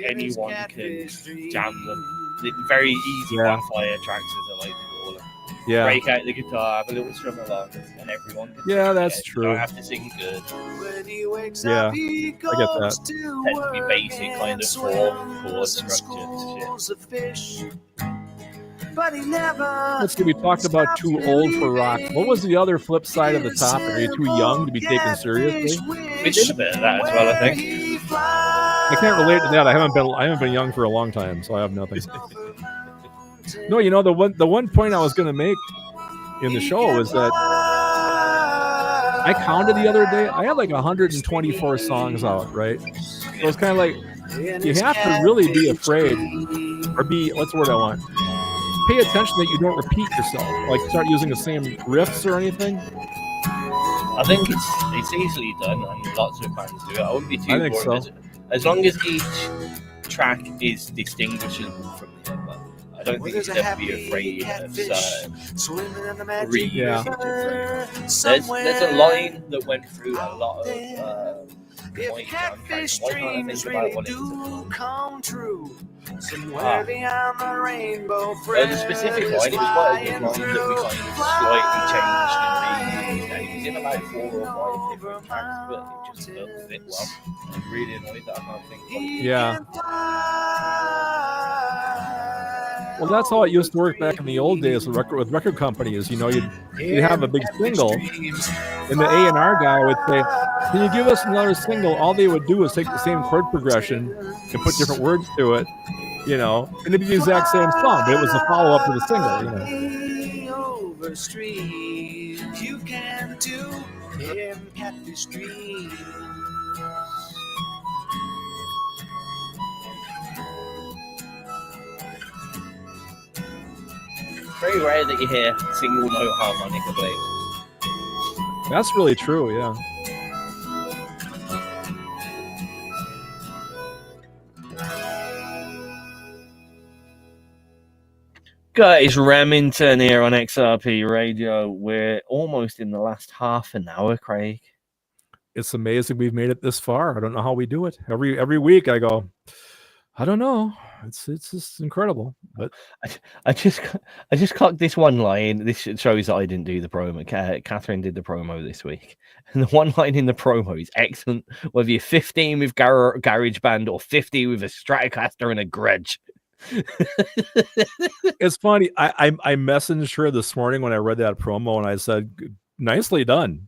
anyone can jam them. It's very easy fire tracks, as I like to call them. Yeah. Break out the guitar, have a little strum along, and everyone can Yeah, that's true. You don't have to sing good. Yeah, I get that. Tends to be basic kind of form, chord structure shit. Let's see, we talked about too old for rock. What was the other flip side of the top? Are you too young to be taken seriously? We did a bit of that as well, I think. I can't relate to that. I haven't been young for a long time, so I have nothing. No, you know, the one point I was going to make in the show is that I counted the other day. I had like 124 songs out, right? So it's kind of like you have to really be afraid, or be, what's the word I want? Pay attention that you don't repeat yourself, like start using the same riffs or anything. I think it's easily done, and lots of bands do it. I wouldn't be too bored. So. As long as each track is distinguishable from the other. I don't think you should ever be afraid of There's a line that went through a lot of catfish dreams really do come true. Somewhere beyond the rainbow, the specific line, it was quite a good line that we kind of slightly changed in the in about 4 or 5 different tracks, but it just doesn't fit well. I'm really annoyed that I can't think of it. Yeah. Well, that's how it used to work back in the old days with record companies. You know, you'd have a big single, and the A&R guy would say, "Can you give us another single?" All they would do is take the same chord progression and put different words to it, you know, and it'd be the exact same song, but it was a follow-up to the single, you know. You can do in catfish dreams. Very rare that you hear single note harmonica played. That's really true, yeah. Guys, Remington here on XRP Radio. We're almost in the last half an hour, Craig. It's amazing we've made it this far. I don't know how we do it. Every week I go, I don't know. It's just incredible. But I just clocked this one line. This shows that I didn't do the promo. Catherine did the promo this week, and the one line in the promo is excellent. Whether you're 15 with GarageBand or 50 with a Stratocaster and a grudge. It's funny. I messaged her this morning when I read that promo, and I said, "Nicely done.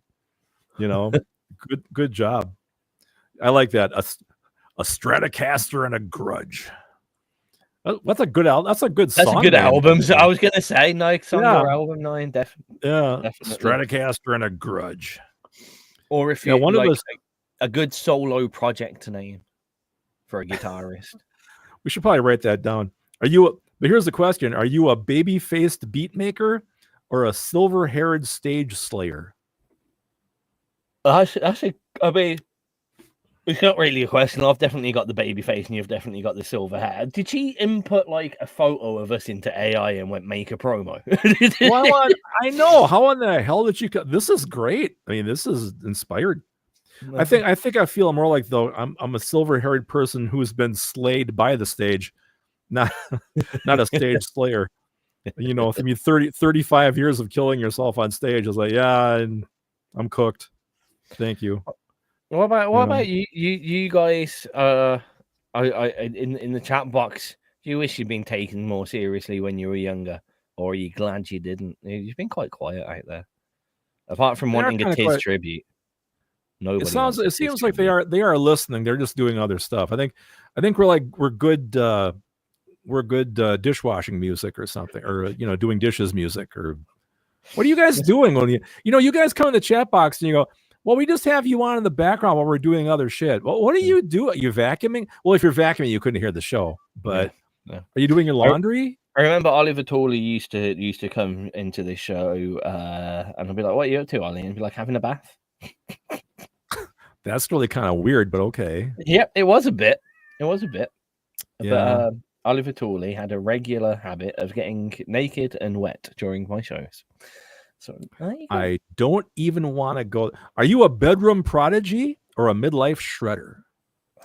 You know, good job. I like that. A Stratocaster and a grudge." That's a good album. That's a good song. That's a good album. So I was gonna say, Nike's on their album 9, definitely. Yeah, definitely. Stratocaster and a grudge. Or if you like a good solo project to name for a guitarist. We should probably write that down. But here's the question: are you a baby-faced beatmaker or a silver-haired stage slayer? It's not really a question. I've definitely got the baby face and you've definitely got the silver hair. Did she input like a photo of us into AI and went make a promo? Well, I know. How in the hell did you this is great. I mean, this is inspired. I think I feel more like, though, I'm a silver-haired person who's been slayed by the stage, not a stage slayer. You know, I mean, 35 years of killing yourself on stage. I was like, yeah, and I'm cooked. Thank you. What about you guys? I in the chat box. Do you wish you'd been taken more seriously when you were younger, or are you glad you didn't? You've been quite quiet out there, apart from wanting a Tizz tribute. Nobody. It seems like they are listening. They're just doing other stuff. I think we're good dishwashing music or something, or doing dishes music. Or what are you guys doing when you guys come in the chat box and you go, well, we just have you on in the background while we're doing other shit. Well, what do you do? Are you vacuuming? Well, if you're vacuuming, you couldn't hear the show. But are you doing your laundry? I remember Oliver Tooley used to come into this show, and I'd be like, "What are you up to, Ollie?" And he'd be like, "Having a bath." That's really kind of weird, but okay. Yeah, it was a bit. Yeah. But Oliver Tooley had a regular habit of getting naked and wet during my shows. So I don't even want to go. Are you a bedroom prodigy or a midlife shredder?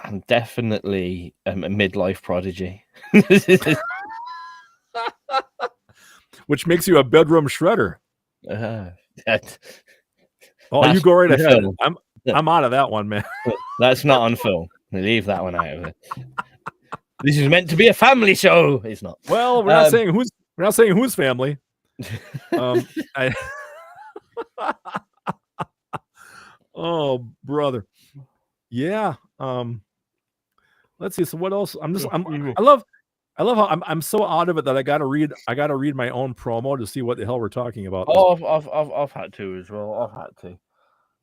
I'm definitely a midlife prodigy. Which makes you a bedroom shredder. You go right ahead. I'm out of that one, man. That's not on film. Leave that one out of it. This is meant to be a family show. It's not. Well, we're not saying whose family. Oh, brother. Yeah. Let's see. So what else? I love how I'm so out of it that I gotta read my own promo to see what the hell we're talking about. Oh, I've had to as well. I've had to.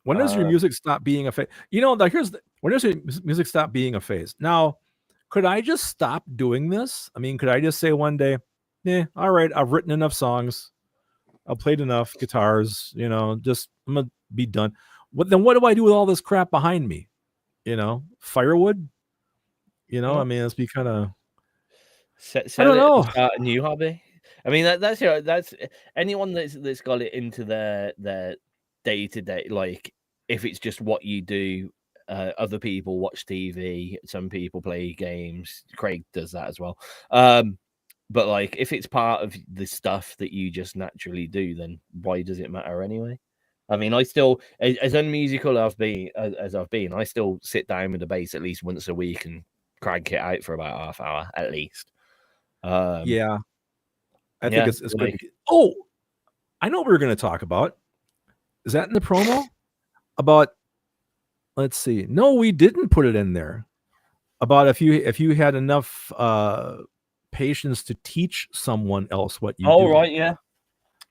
When does your music stop being a phase? When does your music stop being a phase? Now, could I just stop doing this? I mean, could I just say one day, all right, I've written enough songs, I've played enough guitars, just I'm gonna be done. Then what do I do with all this crap behind me? Firewood. I mean, it's be kind of. I don't know. Start a new hobby. I mean, that's anyone that's got it into their day to day. Like, if it's just what you do, other people watch TV. Some people play games. Craig does that as well. But like, if it's part of the stuff that you just naturally do, then why does it matter anyway? I mean, I still, as unmusical as I've been, I still sit down with the bass at least once a week and crank it out for about half hour at least. I think it's good. Oh, I know what we're going to talk about. Is that in the promo? About, let's see. No, we didn't put it in there. About if you had enough patience to teach someone else what you do. Oh, right, yeah.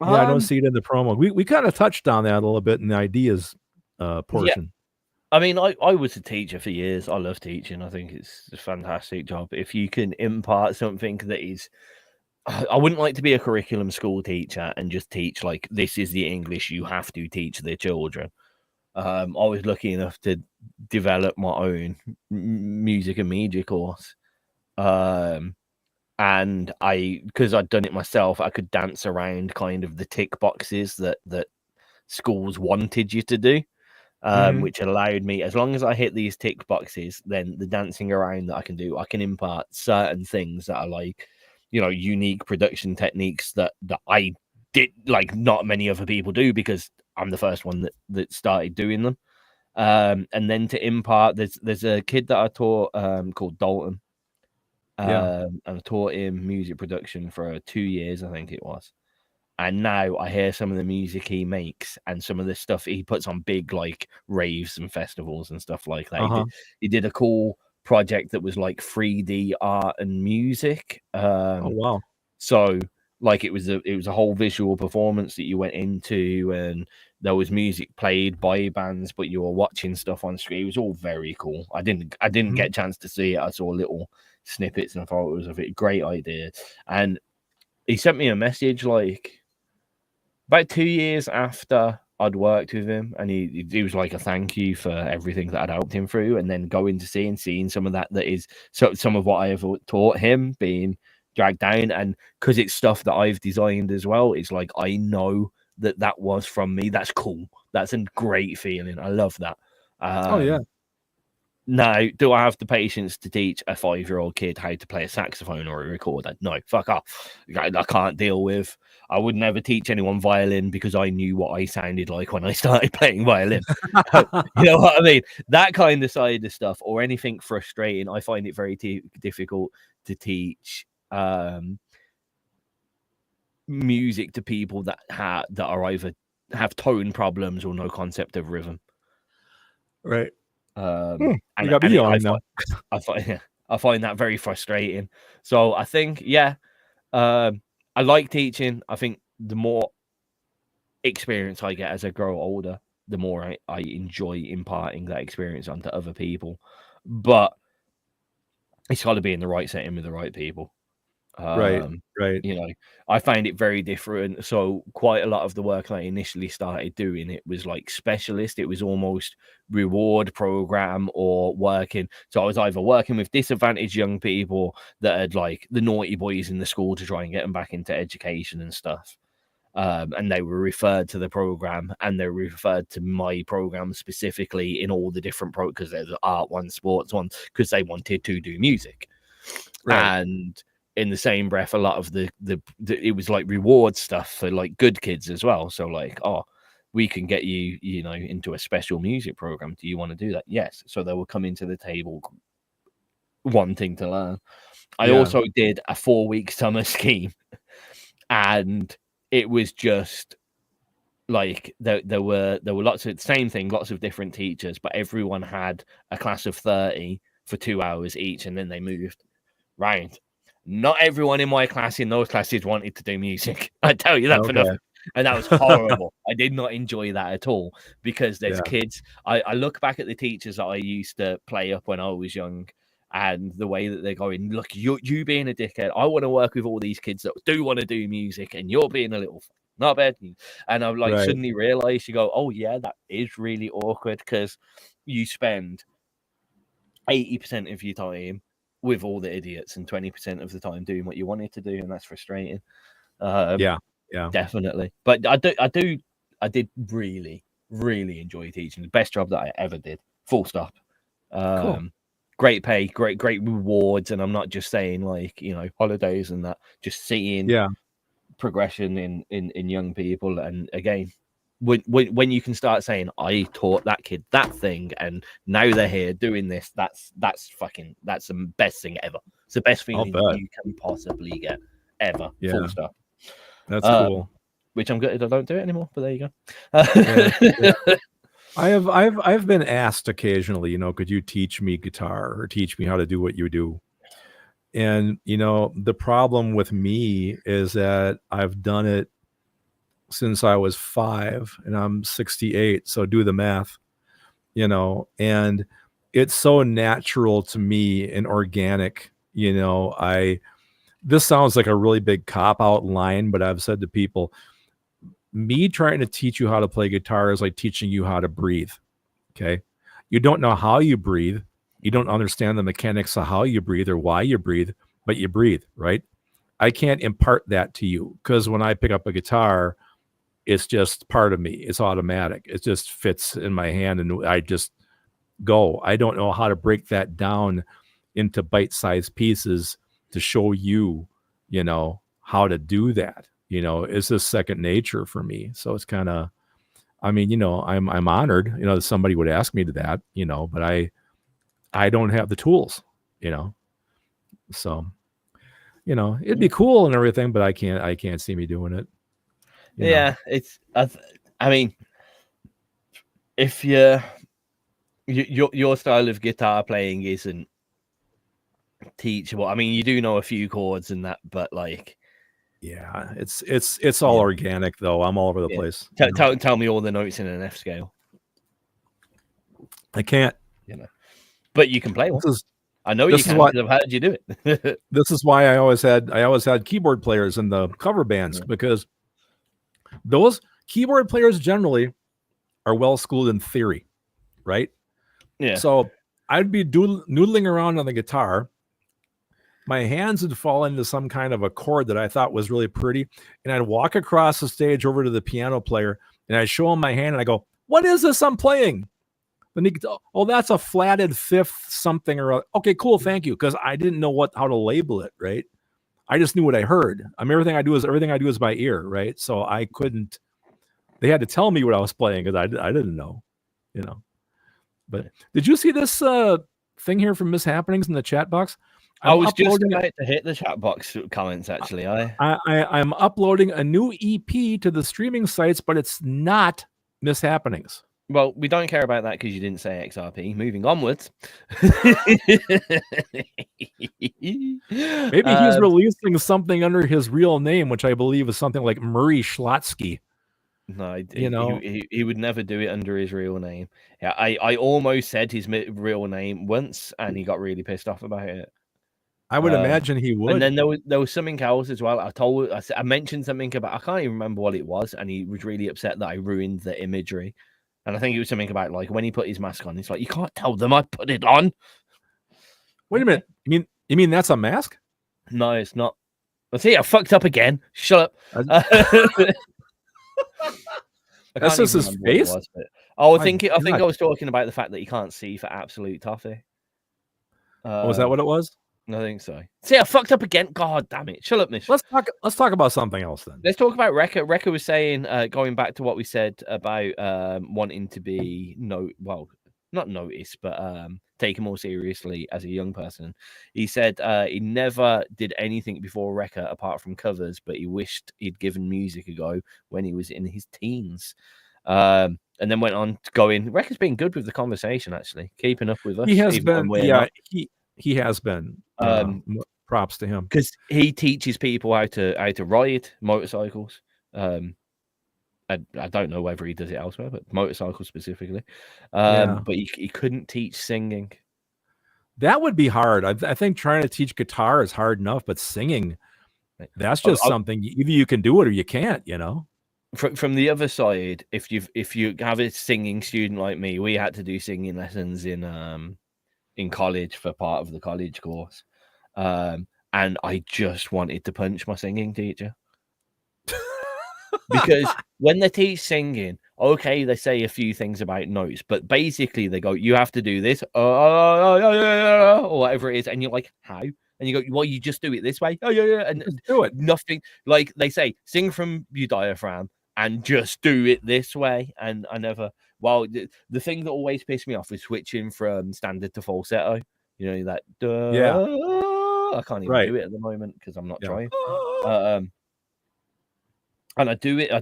Yeah, I don't see it in the promo. We kind of touched on that a little bit in the ideas portion. Yeah. I mean, I was a teacher for years. I love teaching. I think it's a fantastic job. If you can impart something that is, I wouldn't like to be a curriculum school teacher and just teach like, this is the English you have to teach the children. I was lucky enough to develop my own music and media course. And because I'd done it myself, I could dance around kind of the tick boxes that schools wanted you to do. Which allowed me, as long as I hit these tick boxes, then the dancing around that I can do, I can impart certain things that are like, unique production techniques that I did, like not many other people do, because I'm the first one that started doing them. And then to impart, there's a kid that I taught called Dalton. And I taught him music production for 2 years, I think it was. And now I hear some of the music he makes and some of the stuff he puts on big like raves and festivals and stuff like that. He did a cool project that was like 3D art and music. Oh wow! So like it was a whole visual performance that you went into, and there was music played by bands, but you were watching stuff on screen. It was all very cool. I didn't get a chance to see it. I saw little snippets and I thought it was a great idea. And he sent me a message like about 2 years after I'd worked with him, and he was like a thank you for everything that I'd helped him through, and then going to seeing some of that is some of what I have taught him being dragged down, and because it's stuff that I've designed as well, it's like I know that was from me. That's cool. That's a great feeling. I love that. Oh yeah. Now, do I have the patience to teach a 5-year-old kid how to play a saxophone or a recorder? No, fuck off. I can't deal with. I would never teach anyone violin because I knew what I sounded like when I started playing violin. You know what I mean? That kind of side of stuff, or anything frustrating, I find it very difficult to teach music to people that are either have tone problems or no concept of rhythm. Right. And got me on now. I find that very frustrating. So I think, I like teaching. I think the more experience I get as I grow older, the more I enjoy imparting that experience onto other people. But it's got to be in the right setting with the right people. Right. You know, I find it very different. So quite a lot of the work I initially started doing, it was like specialist. It was almost reward program or working. So I was either working with disadvantaged young people that had like the naughty boys in the school to try and get them back into education and stuff. And they were referred to the program, and they were referred to my program specifically in all the different because there's art one, sports one, because they wanted to do music. Right. And in the same breath, a lot of the it was like reward stuff for like good kids as well. So like, oh, we can get you, you know, into a special music program. Do you want to do that? Yes. So they will come into the table wanting to learn. I also did a 4-week summer scheme, and it was just like there were lots of same thing, lots of different teachers, but everyone had a class of 30 for 2 hours each, and then they moved round. Not everyone in my class in those classes wanted to do music. I tell you that for nothing. And that was horrible. I did not enjoy that at all, because there's kids. I look back at the teachers that I used to play up when I was young, and the way that they're going, look, you being a dickhead. I want to work with all these kids that do want to do music, and you're being a little not bad. And I like suddenly realized, you go, oh yeah, that is really awkward, because you spend 80% of your time with all the idiots and 20% of the time doing what you wanted to do, and that's frustrating. Definitely. But I did really, really enjoy teaching. The best job that I ever did. Full stop. Cool. Great pay, great rewards, and I'm not just saying like, you know, holidays and that. Just seeing progression in young people, and again, when you can start saying, I taught that kid that thing, and now they're here doing this, that's the best thing ever. It's the best feeling you can possibly get ever. Full stop. That's cool. Which I'm good. I don't do it anymore, but there you go. I've been asked occasionally, you know, could you teach me guitar or teach me how to do what you do? And you know, the problem with me is that I've done it since I was 5, and I'm 68, so do the math, you know, and it's so natural to me and organic, you know. This sounds like a really big cop-out line, but I've said to people, me trying to teach you how to play guitar is like teaching you how to breathe, okay? You don't know how you breathe, you don't understand the mechanics of how you breathe or why you breathe, but you breathe, right? I can't impart that to you, because when I pick up a guitar, it's just part of me. It's automatic. It just fits in my hand, and I just go. I don't know how to break that down into bite-sized pieces to show you, you know, how to do that. You know, it's just second nature for me. So it's kind of, I mean, you know, I'm honored, you know, that somebody would ask me to that, you know, but I don't have the tools, you know. So, you know, it'd be cool and everything, but I can't see me doing it. Yeah, it's. I mean, if your style of guitar playing isn't teachable, I mean, you do know a few chords and that, but like, yeah, it's all organic though. I'm all over the place. Tell me all the notes in an F scale. I can't. You know, but you can play one. I know you can, because I've heard you do it. This is why I always had keyboard players in the cover bands, because those keyboard players generally are well schooled in theory, right? Yeah. So I'd be noodling around on the guitar. My hands would fall into some kind of a chord that I thought was really pretty, and I'd walk across the stage over to the piano player, and I'd show him my hand, and I go, "What is this I'm playing?" Then he could, oh, that's a flatted fifth something or other. Okay, cool, thank you, because I didn't know how to label it, right? I just knew what I heard. I mean, everything I do is by ear, right? So I couldn't. They had to tell me what I was playing because I didn't know, you know. But did you see this thing here from Miss Happenings in the chat box? I was just about to hit the chat box comments, actually. I'm uploading a new EP to the streaming sites, but it's not Miss Happenings. Well, we don't care about that because you didn't say XRP. Moving onwards. Maybe he's releasing something under his real name, which I believe is something like Murray Schlotsky. No, he would never do it under his real name. Yeah, I almost said his real name once, and he got really pissed off about it. I would imagine he would. And then there was something else as well. I mentioned something about, I can't even remember what it was, and he was really upset that I ruined the imagery. And I think it was something about like when he put his mask on, it's like, you can't tell them I put it on. Wait a minute. You mean that's a mask? No, it's not. Let's see, I fucked up again. Shut up. That's just his face. I think I was talking about the fact that you can't see for absolute toffee. Was that what it was? I think so. See, I fucked up again. God damn it! Shut up, Mish. Let's talk about something else then. Let's talk about Rekka. Rekka was saying, going back to what we said about wanting to be not noticed, but taken more seriously as a young person. He said he never did anything before Rekka apart from covers, but he wished he'd given music a go when he was in his teens. And then went on to go in. Rekka's been good with the conversation, actually, keeping up with us. He has been, he has been. Props to him because he teaches people how to ride motorcycles. I don't know whether he does it elsewhere, but motorcycles specifically. But he couldn't teach singing. That would be hard. I think trying to teach guitar is hard enough, but singing, that's just something either you can do it or you can't. You know. From the other side, if you have a singing student like me, we had to do singing lessons in college for part of the college course. And I just wanted to punch my singing teacher. Because when they teach singing, okay, they say a few things about notes, but basically they go, you have to do this, or whatever it is. And you're like, how? And you go, well, you just do it this way. Oh, yeah. And just do it. Nothing. Like they say, sing from your diaphragm and just do it this way. And I never, the thing that always pissed me off was switching from standard to falsetto. You know, that, I can't even do it at the moment because I'm not trying. And I do it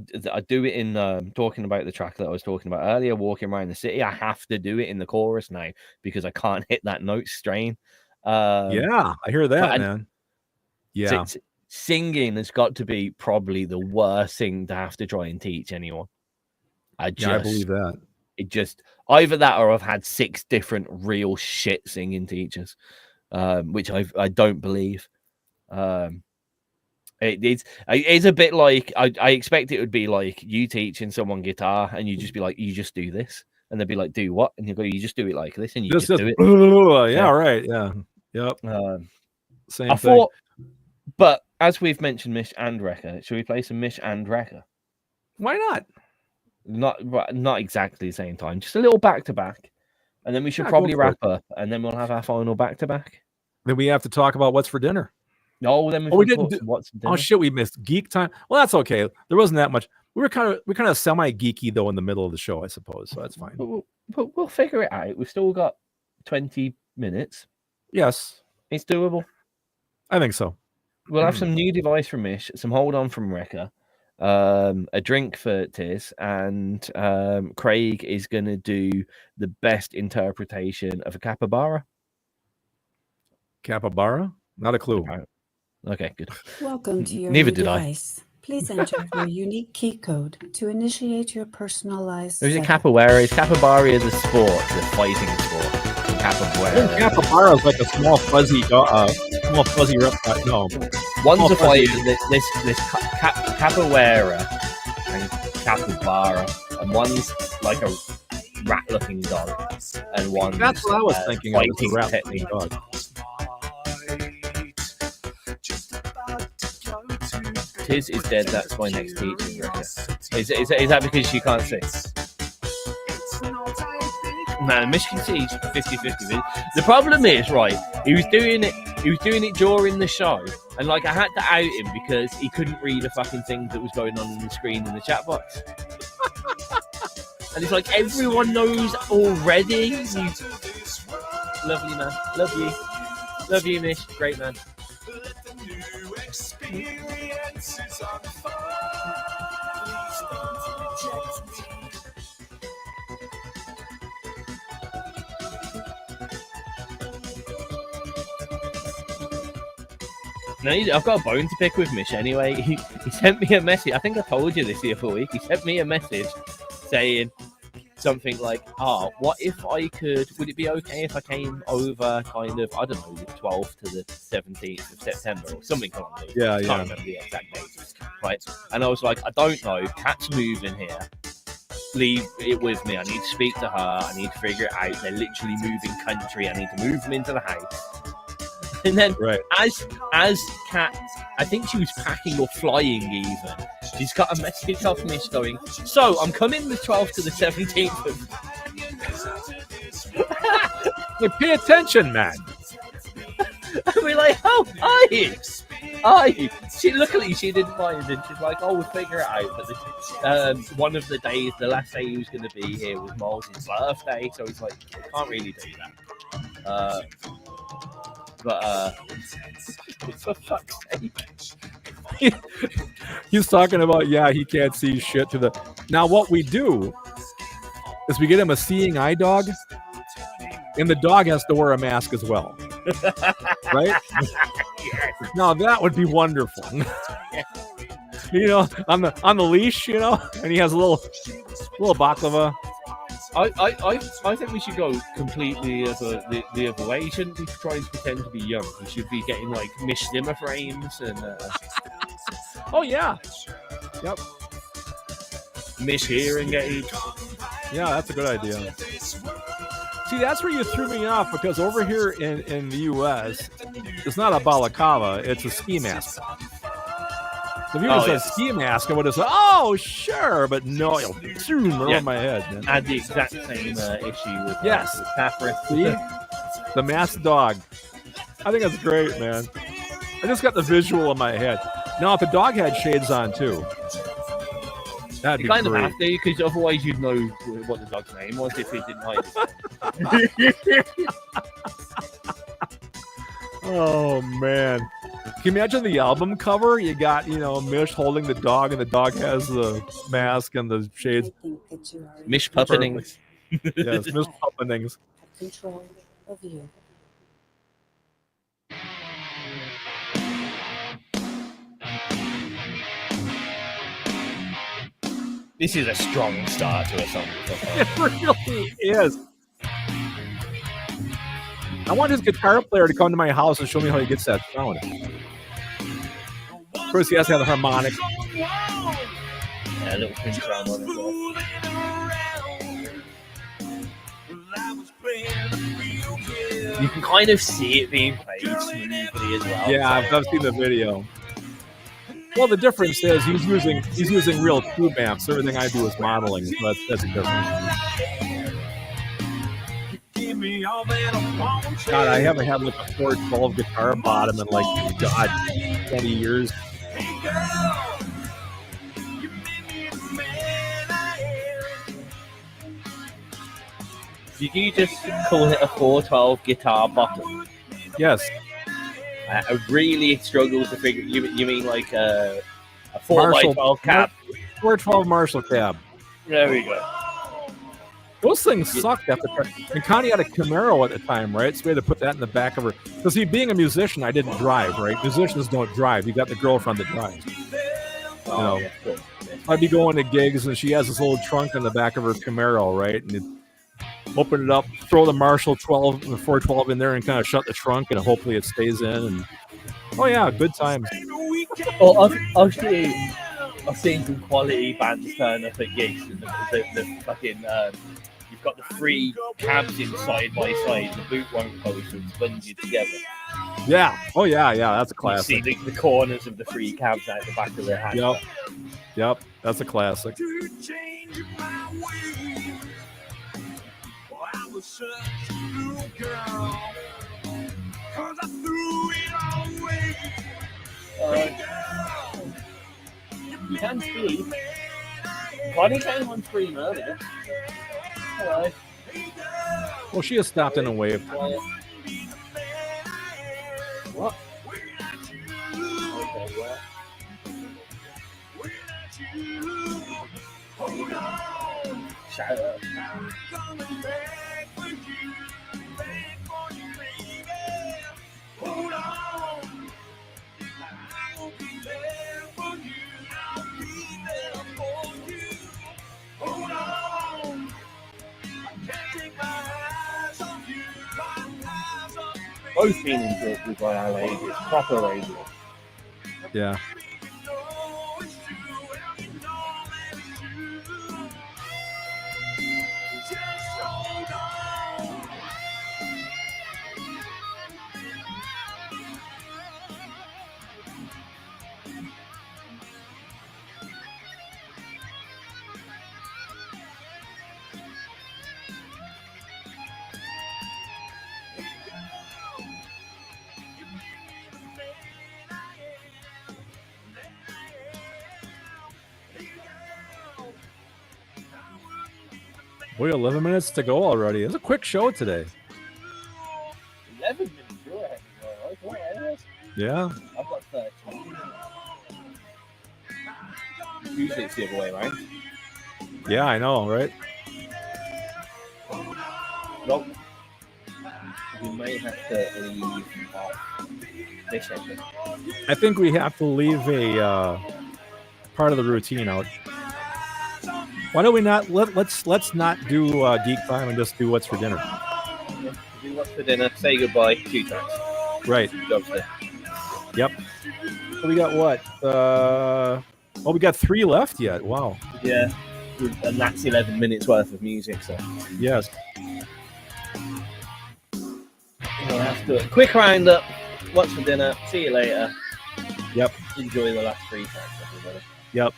in talking about the track that I was talking about earlier, Walking Around the City. I have to do it in the chorus now because I can't hit that note strain. I hear that, man. Yeah. Singing has got to be probably the worst thing to have to try and teach anyone. I believe that. It just either that or I've had 6 different real shit singing teachers, which I don't believe. It's a bit like I expect it would be like you teaching someone guitar and you just be like, you just do this, and they'd be like, do what? And you go, you just do it like this, and you just do it. Right. Yeah. Yep. Same thing. But as we've mentioned, Mish and Rekka, should we play some Mish and Rekka? Why not? Not exactly the same time, just a little back to back, and then we should probably wrap up, and then we'll have our final back to back. Then we have to talk about what's for dinner. No, then we didn't do what's for dinner. Oh shit, we missed geek time. Well, that's okay. There wasn't that much. We're kind of semi geeky though in the middle of the show, I suppose. So that's fine. But we'll figure it out. We've still got 20 minutes. Yes, it's doable. I think so. We'll have some new device from Mish, some hold on from Rekka, a drink for Tizz, and Craig is going to do the best interpretation of a capybara. Capybara? Not a clue. Okay, good. Welcome to your Neither new did device. Please enter your unique key code to initiate your personalized. There's a capoeira. Capybara is a sport, a fighting sport. Capoeira. Capybara is like a small fuzzy reptile. No, one's a fighter. This capoeira and capybara, and one's like a rat-looking dog, and one. That's what I was thinking of. A rat-looking dog. Tizz is dead. That's my next teaching. Is that because she can't sing? Man, Mish can see 50-50. The problem is, right, he was doing it during the show, and like I had to out him because he couldn't read a fucking thing that was going on the screen in the chat box. And it's like everyone knows already. Lovely man. Love you, Mish. Great man. No, I've got a bone to pick with Mish anyway. He sent me a message. I think I told you this the other week. He sent me a message saying something like, what if I could, would it be okay if I came over kind of, I don't know, the 12th to the 17th of September or something along those lines. I can't remember the exact date. Right? And I was like, I don't know. Cat's moving here. Leave it with me. I need to speak to her. I need to figure it out. They're literally moving country. I need to move them into the house. And then, as Kat, I think she was packing or flying even, she's got a message off Mish going, so I'm coming the 12th to the 17th of... Pay attention, man. And we're like, oh, hi. Luckily, she didn't mind, and she's like, we'll figure it out. But one of the days, the last day he was going to be here was Miles' birthday, so he's like, I can't really do that. But for fuck's sake. He's talking about, he can't see shit to the... Now, what we do is we get him a seeing eye dog, and the dog has to wear a mask as well. Right? Now, that would be wonderful. You know, on the leash, you know, and he has a little baklava. I think we should go completely the other way. He shouldn't be trying to pretend to be young. He should be getting like Mish Zimmer frames and. Oh yeah. Yep. Mish hearing aid. Yeah, that's a good idea. See, that's where you threw me off because over here in the U.S., it's not a balaclava; it's a ski mask. So if you said ski mask, I would have said, "Oh, sure," but no, it'll soon over my head. Man. I had the exact same issue with Catherine. See, the masked dog. I think that's great, man. I just got the visual in my head. Now, if the dog had shades on too, that'd be kind great. of have to, because otherwise you'd know what the dog's name was if he didn't hide his name. Oh man. Can you imagine the album cover? You got, Mish holding the dog, and the dog has the mask and the shades. Mish Puppenings. Yes, Mish Puppenings. Control of you. This is a strong start to a song. It really is. I want his guitar player to come to my house and show me how he gets that sound. Of course, he has to have the harmonic. Yeah, a little pinch around on as well. You can kind of see it being played smoothly as well. Yeah, I've seen the video. Well, the difference is he's using real tube amps. Everything I do is modeling, so that's a difference. God, I haven't had like a 412 guitar bottom in like 20 years. Did you just call it a 412 guitar bottom? Yes. I really struggle to figure. You mean like a 4x12 cab? 412 Marshall cab. There we go. Those things sucked at the time. And Connie had a Camaro at the time, right? So we had to put that in the back of her. Because see, being a musician, I didn't drive, right? Musicians don't drive. You got the girlfriend that drives. Yeah, cool. I'd be going to gigs, and she has this little trunk in the back of her Camaro, right? And you open it up, throw the Marshall 12, the 412 in there, and kind of shut the trunk, and hopefully it stays in. And oh yeah, good times. Oh, I've seen some quality bands turn up at gigs, and the fucking you've got the three cabs in side by side. The boot won't close, so it's bunged together. Yeah. Oh yeah, that's a classic. You see the corners of the three cabs out the back of their hand. Yep, that's a classic. was such a little girl. 'Cause I threw it all away. Hey girl, You can speak. Bonnie came on stream earlier. Hello. Well, she has stopped in and waved. What? Hold on. Shout out. I'm coming back for you. Back for you, baby. Hold on. I will be there for you. I'll be there for you. Hold on. I can't take my eyes off you. My eyes off you. Both been enjoyed by our ladies. Proper ladies. Yeah. Boy, 11 minutes to go already. It's a quick show today. 11 minutes. You're ahead of me, right? Yeah. I've got 13. Usually it's the other way around. Yeah, I know, right? Nope. We may have to leave off this session. I think we have to leave a part of the routine out. Why don't we not let's not do Geek Time and just do what's for dinner? Yeah, do what's for dinner. Say goodbye. 2 times. Right. Jobs there. Yep. So we got what? We got 3 left yet. Wow. Yeah. And that's 11 minutes worth of music. So Yes. we'll have to do a quick roundup. What's for dinner? See you later. Yep. Enjoy the last 3 times, everybody. Yep.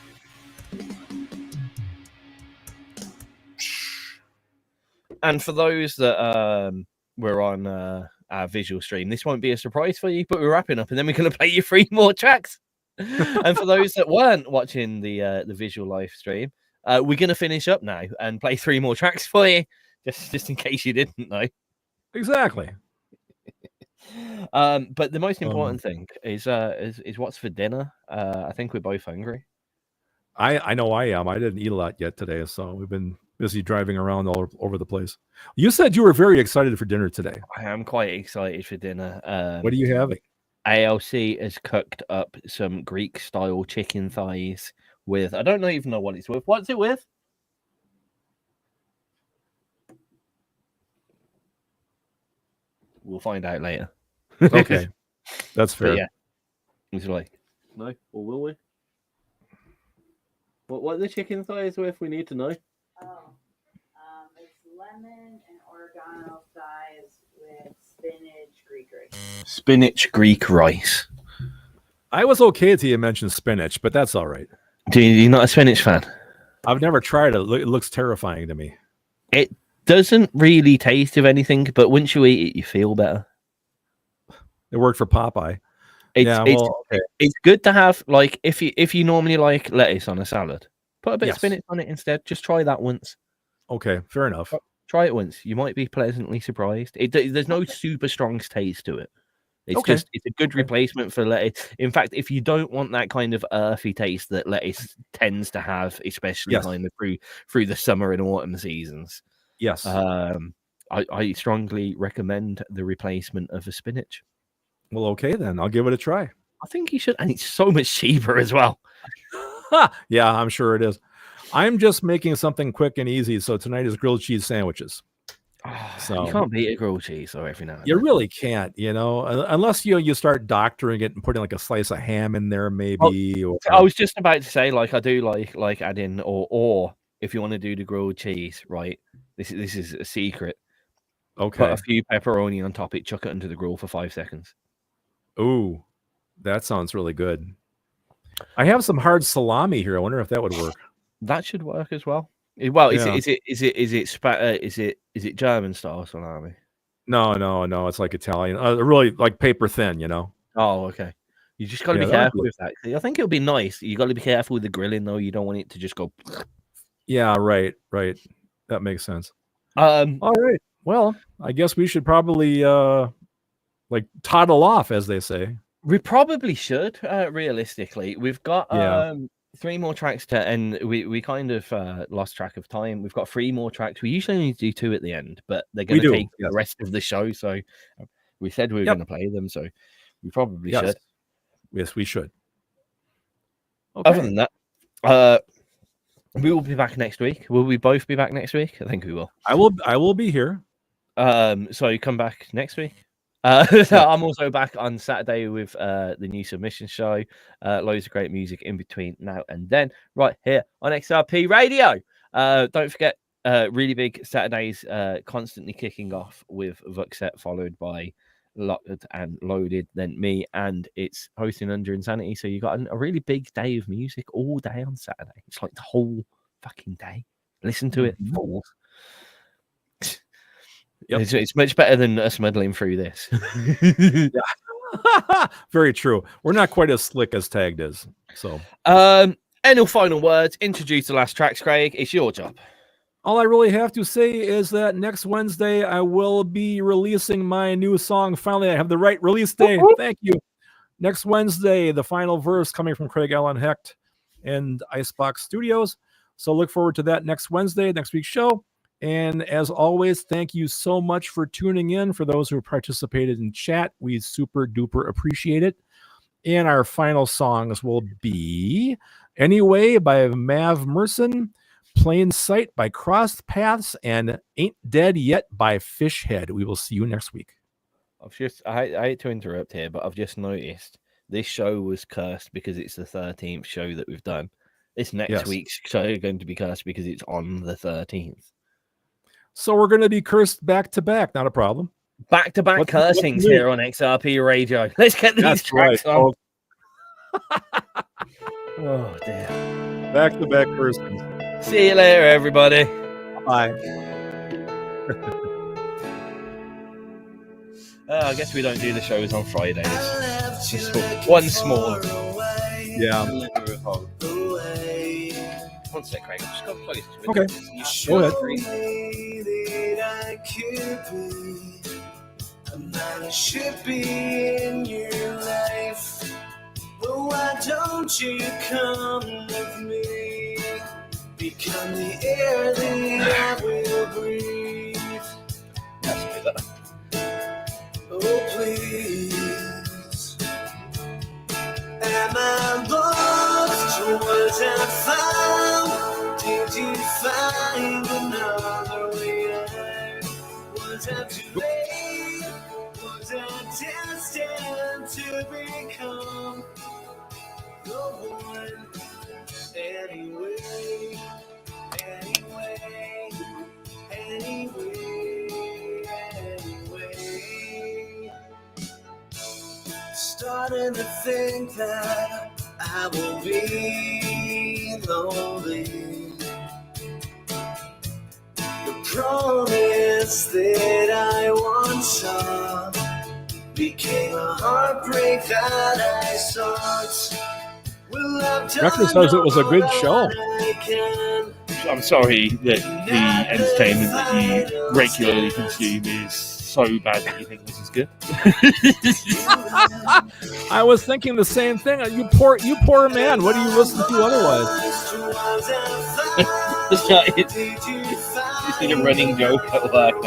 And for those that were on our visual stream, this won't be a surprise for you, but we're wrapping up and then we're going to play you 3 more tracks. And for those that weren't watching the visual live stream, we're going to finish up now and play 3 more tracks for you, just in case you didn't know. Exactly. But the most important thing is what's for dinner. I think we're both hungry. I know I am. I didn't eat a lot yet today, so we've been busy driving around all over the place. You said you were very excited for dinner today. I am quite excited for dinner. What are you having? ALC has cooked up some Greek-style chicken thighs with, I don't even know what it's with. What's it with? We'll find out later. Okay. That's fair. But yeah. It's like, no, or will we? What are the chicken thighs with? We need to know. Oh, it's lemon and oregano thighs with spinach Greek rice. Spinach Greek rice. I was okay until you mentioned spinach, but that's all right. You're not a spinach fan? I've never tried it. It looks terrifying to me. It doesn't really taste of anything, but once you eat it, you feel better. It worked for Popeye. It's good to have, like, if you normally like lettuce on a salad, put a bit of spinach on it instead. Just try that once. Okay, fair enough. Try it once. You might be pleasantly surprised. There's no super strong taste to it. It's it's a good replacement for lettuce. In fact, if you don't want that kind of earthy taste that lettuce tends to have, especially kind of through the summer and autumn seasons, yes, I strongly recommend the replacement of a spinach. Well, okay then, I'll give it a try. I think you should, and it's so much cheaper as well. Yeah, I'm sure it is. I'm just making something quick and easy. So tonight is grilled cheese sandwiches. So you can't beat a grilled cheese or every now and you then. really can't, unless you start doctoring it and putting like a slice of ham in there, maybe. I was just about to say, like, I do like adding or if you want to do the grilled cheese, right? This is a secret. Okay. Put a few pepperoni on top. Chuck it into the grill for 5 seconds. Ooh, that sounds really good. I have some hard salami here. I wonder if that would work. That should work as well. Well, Yeah. is it German style salami? No. It's like Italian. Really like paper thin, you know. Oh, okay. You just got to Yeah, be that'd careful be- with that. I think it'll be nice. You got to be careful with the grilling, though. You don't want it to just go. Yeah, right. That makes sense. All right. Well, I guess we should probably like toddle off, as they say. We probably should. Realistically, we've got Yeah. 3 more tracks to, and we kind of lost track of time. We've got 3 more tracks. We usually only do 2 at the end, but they're going to take the rest of the show. So we said we were going to play them. So we probably should. Yes, we should. Okay. Other than that, we will be back next week. Will we both be back next week? I think we will. I will be here. So you come back next week. I'm also back on Saturday with the new submission show. Loads of great music in between now and then, right here on XRP Radio. Don't forget, really big Saturdays constantly kicking off with Vuxet, followed by Locked and Loaded, then me, and it's hosting Under Insanity. So you got a really big day of music all day on Saturday. It's like the whole fucking day. Listen to it, fools. Yep. It's much better than us muddling through this. Very true. We're not quite as slick as Tagged is. So, any final words? Introduce the last tracks, Craig. It's your job. All I really have to say is that next Wednesday I will be releasing my new song. Finally, I have the right release day. Thank you. Next Wednesday, the final verse coming from Craig Allen Hecht and Icebox Studios. So look forward to that next Wednesday, next week's show. And as always, thank you so much for tuning in. For those who participated in chat, we super duper appreciate it. And our final songs will be Anyway by Mav Mursson, Plain Sight by Crostpaths, and Ain't Dead Yet by Fishhead. We will see you next week. I hate to interrupt here, but I've just noticed this show was cursed because it's the 13th show that we've done. This next week's show is going to be cursed because it's on the 13th. So we're going to be cursed back to back. Not a problem. Back to back cursings here on XRP Radio. Let's get these tracks on. Oh dear. Back to back cursings. See you later, everybody. Bye. I guess we don't do the shows on Fridays. Just one small. Yeah. One sec, Craig. Just go plug it. Okay. Go ahead. I should be in your life, but why don't you come with me? Become the air that I will breathe. Oh, please. Am I lost? Was I found? Did you find another way out? Was I too late? Was I destined to become the one? Anyway. Starting to think that I will be lonely. The promise that I once saw became a heartbreak that I sought. Record says it was a good show. I'm sorry that the entertainment that you regularly consume is so bad that you think this is good. I was thinking the same thing. You poor man. What do you listen to otherwise? It's been a running joke at work.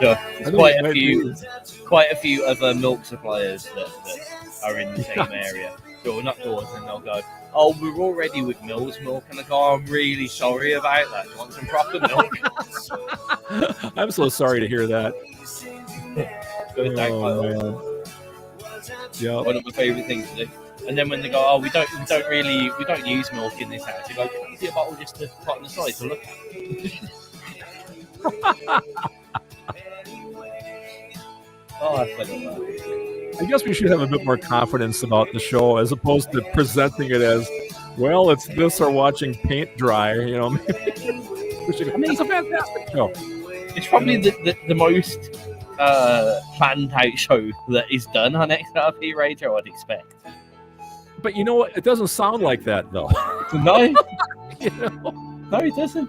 So there's quite a few other milk suppliers that are in the same area. So not doors, and they'll go, "Oh, we're already with Mills Milk," and I go, "I'm really sorry about that. You want some proper milk?" I'm so sorry to hear that. Yeah, one of my favourite things to do. And then when they go, "Oh, we don't use milk in this house," you go, "Can you see a bottle just to put on the side to look at?" Oh, I forgot that. I guess we should have a bit more confidence about the show as opposed to presenting it as, well, it's this or watching paint dry, you know. It's a fantastic show. It's probably the most planned out show that is done on XRP Radio, I'd expect. But you know what? It doesn't sound like that though. No, You know? no, it doesn't.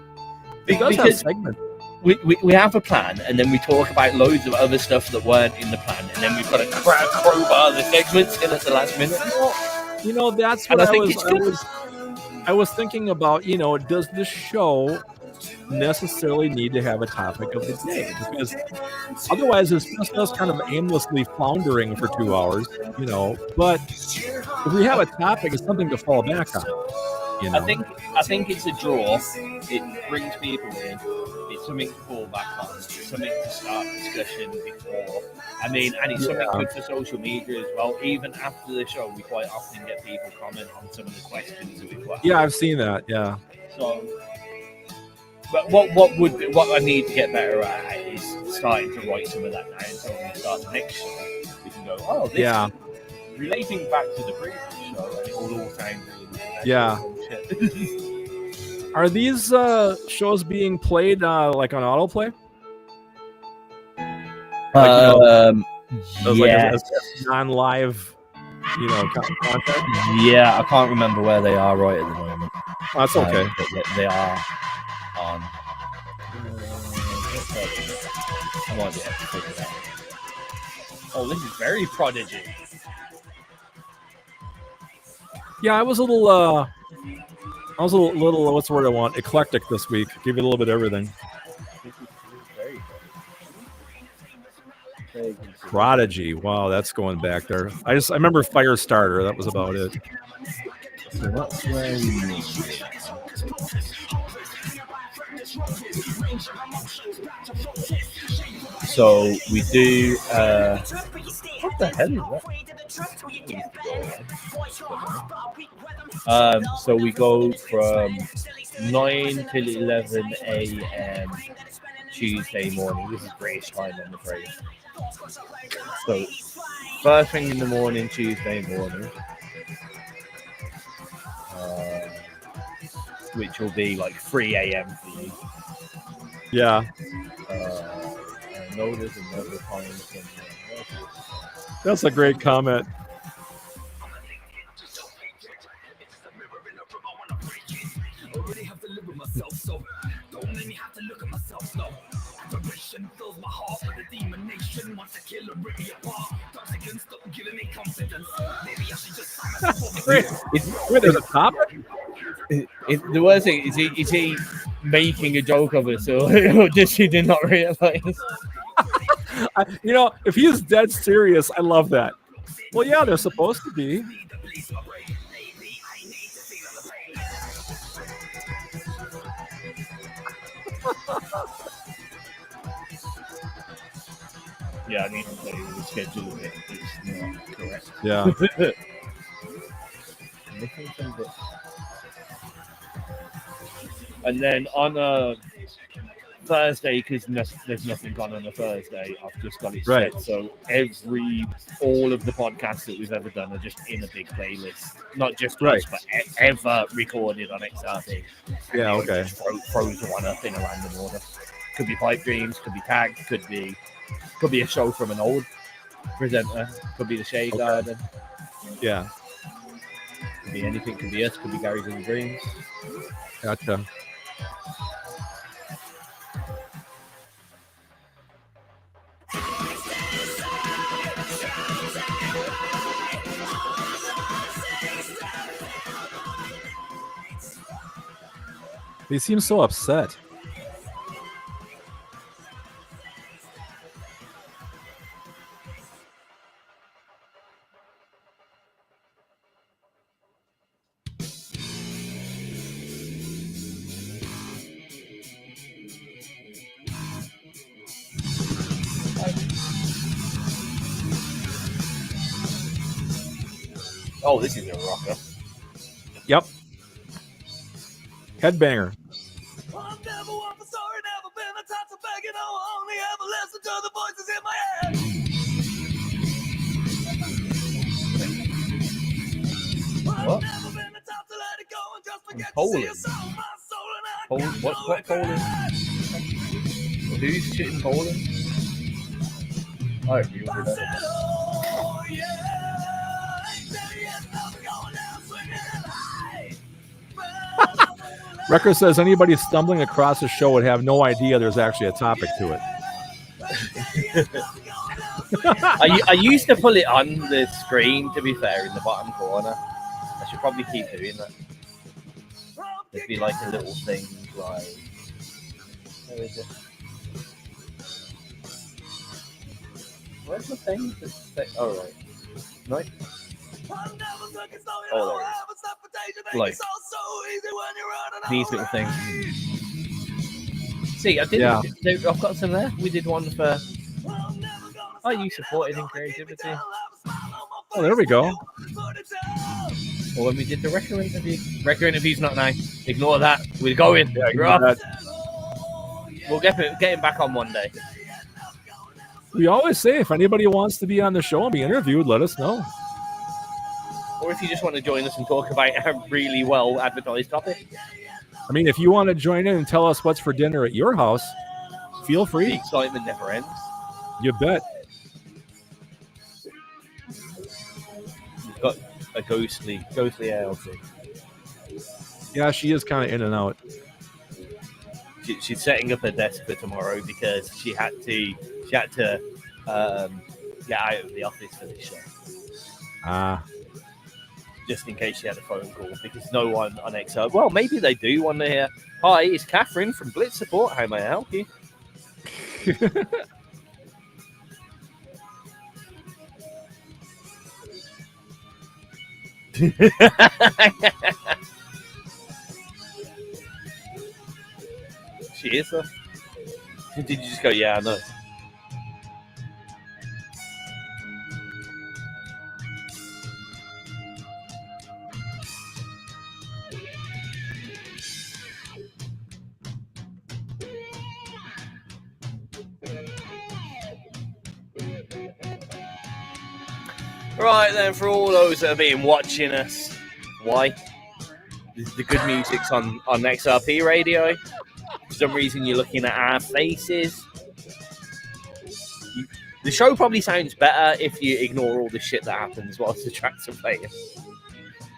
It does have Because segments. we have a plan, and then we talk about loads of other stuff that weren't in the plan, and then we've got to crowbar the segments in at the last minute. You know, that's And what I think it's good. I was thinking about. You know, does this show necessarily need to have a topic of the day? Because otherwise, it's just us kind of aimlessly floundering for 2 hours. You know, but if we have a topic, it's something to fall back on. You know? I think it's a draw. It brings people in. It's something to fall back on. It's something to start discussion before. I mean, and it's something good for social media as well. Even after the show, we quite often get people comment on some of the questions that we put. Yeah, I've seen that. Yeah. So, but what I need to get better at is starting to write some of that down. So when we start the next show, we can go, oh, this Yeah. relating back to the previous show, and it will all sound really Yeah. Are these shows being played like on autoplay? Like as non-live, you know, content? Yeah, I can't remember where they are right at the moment. That's okay. But they are on. I might be able to figure it out. Oh, this is very prodigy. Yeah, I was a little what's the word I want? Eclectic this week. Give you a little bit of everything. This is very prodigy. Prodigy. Wow, that's going back there. I remember Firestarter. That was about it. So that's where we need it. So we do. What the hell is that? So we go from 9 till 11 a.m. Tuesday morning. This is British time, I'm afraid. So first thing in the morning, Tuesday morning, which will be like 3 a.m. for you. Yeah. I know there's another time. That's a great comment. Wait, there's a topic? The worst thing is he making a joke of us, or just he did not realize? You know, if he's dead serious, I love that. Well, yeah, they're supposed to be. Yeah, I need to play with the schedule of it. It's not correct. Yeah. And then on a Thursday, because there's nothing on a Thursday, I've just got it set. Right. So all of the podcasts that we've ever done are just in a big playlist. Not just us, but ever recorded on XRP. Yeah, okay. Throws one up in a random order. Could be pipe dreams, could be tagged, could be a show from an old presenter, could be the Shade Garden. Yeah. Could be anything, could be us, could be Gary's in Dreams. Gotcha. They seem so upset. Oh, this is a rocker. Yep. Headbanger. I've never one for sorry, never been a type of begging, I'll only ever listen to the voices in my head. What? I've never been the type to let it go and just forget to Poland. see your soul, my soul, and I What Poland? Who's shooting Poland? Oh, you were there. Record says anybody stumbling across the show would have no idea there's actually a topic to it. I used to pull it on the screen, to be fair, in the bottom corner. I should probably keep doing that. There'd be like a little thing like... Where is it? Where's the thing? Oh, right. No. Oh, there it is. Like, these little things. See, I did. Yeah. I've got some there. We did one for... Oh, you supported in creativity. Oh, there we go. Or when we did the record interview. Record interview's not now. Ignore that. We're going. Yeah, We're off. We'll get him back on one day. We always say if anybody wants to be on the show and be interviewed, let us know. Or if you just want to join us and talk about a really well advertised topic. I mean, if you want to join in and tell us what's for dinner at your house, feel The free. excitement never ends. You bet. You've got a ghostly ALC. Yeah, she is kind of in and out. She's setting up her desk for tomorrow because she had to get out of the office for this show. Ah. Just in case she had a phone call, because no one on XR. Well, maybe they do want to hear. Hi, it's Catherine from Blitz Support. How may I help you? She is, though. Did you just go, yeah, I know? Right then, for all those that have been watching us, why? The good music's on XRP radio. For some reason, you're looking at our faces. The show probably sounds better if you ignore all the shit that happens whilst the tracks are playing.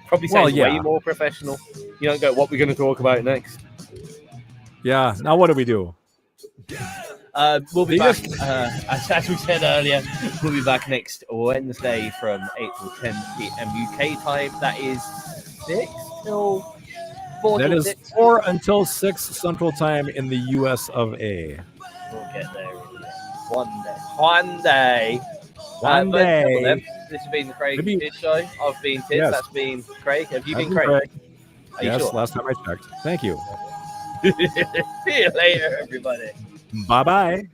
Probably sounds way more professional. You don't go, what we're going to talk about next. Yeah. Now what do we do? We'll be back, as we said earlier, we'll be back next Wednesday from 8 till 10 p.m. UK time. That is 6 till 4 That till is 6. 4 until 6 Central Time in the US of A. We'll get there one day. One day. One day. This has been the Craig Maybe- Tizz Show. I've been Tizz. Yes. That's been Craig. Have you I've been been Craig? Are you Yes, sure? last time I checked. Thank you. See you later, everybody. Bye-bye.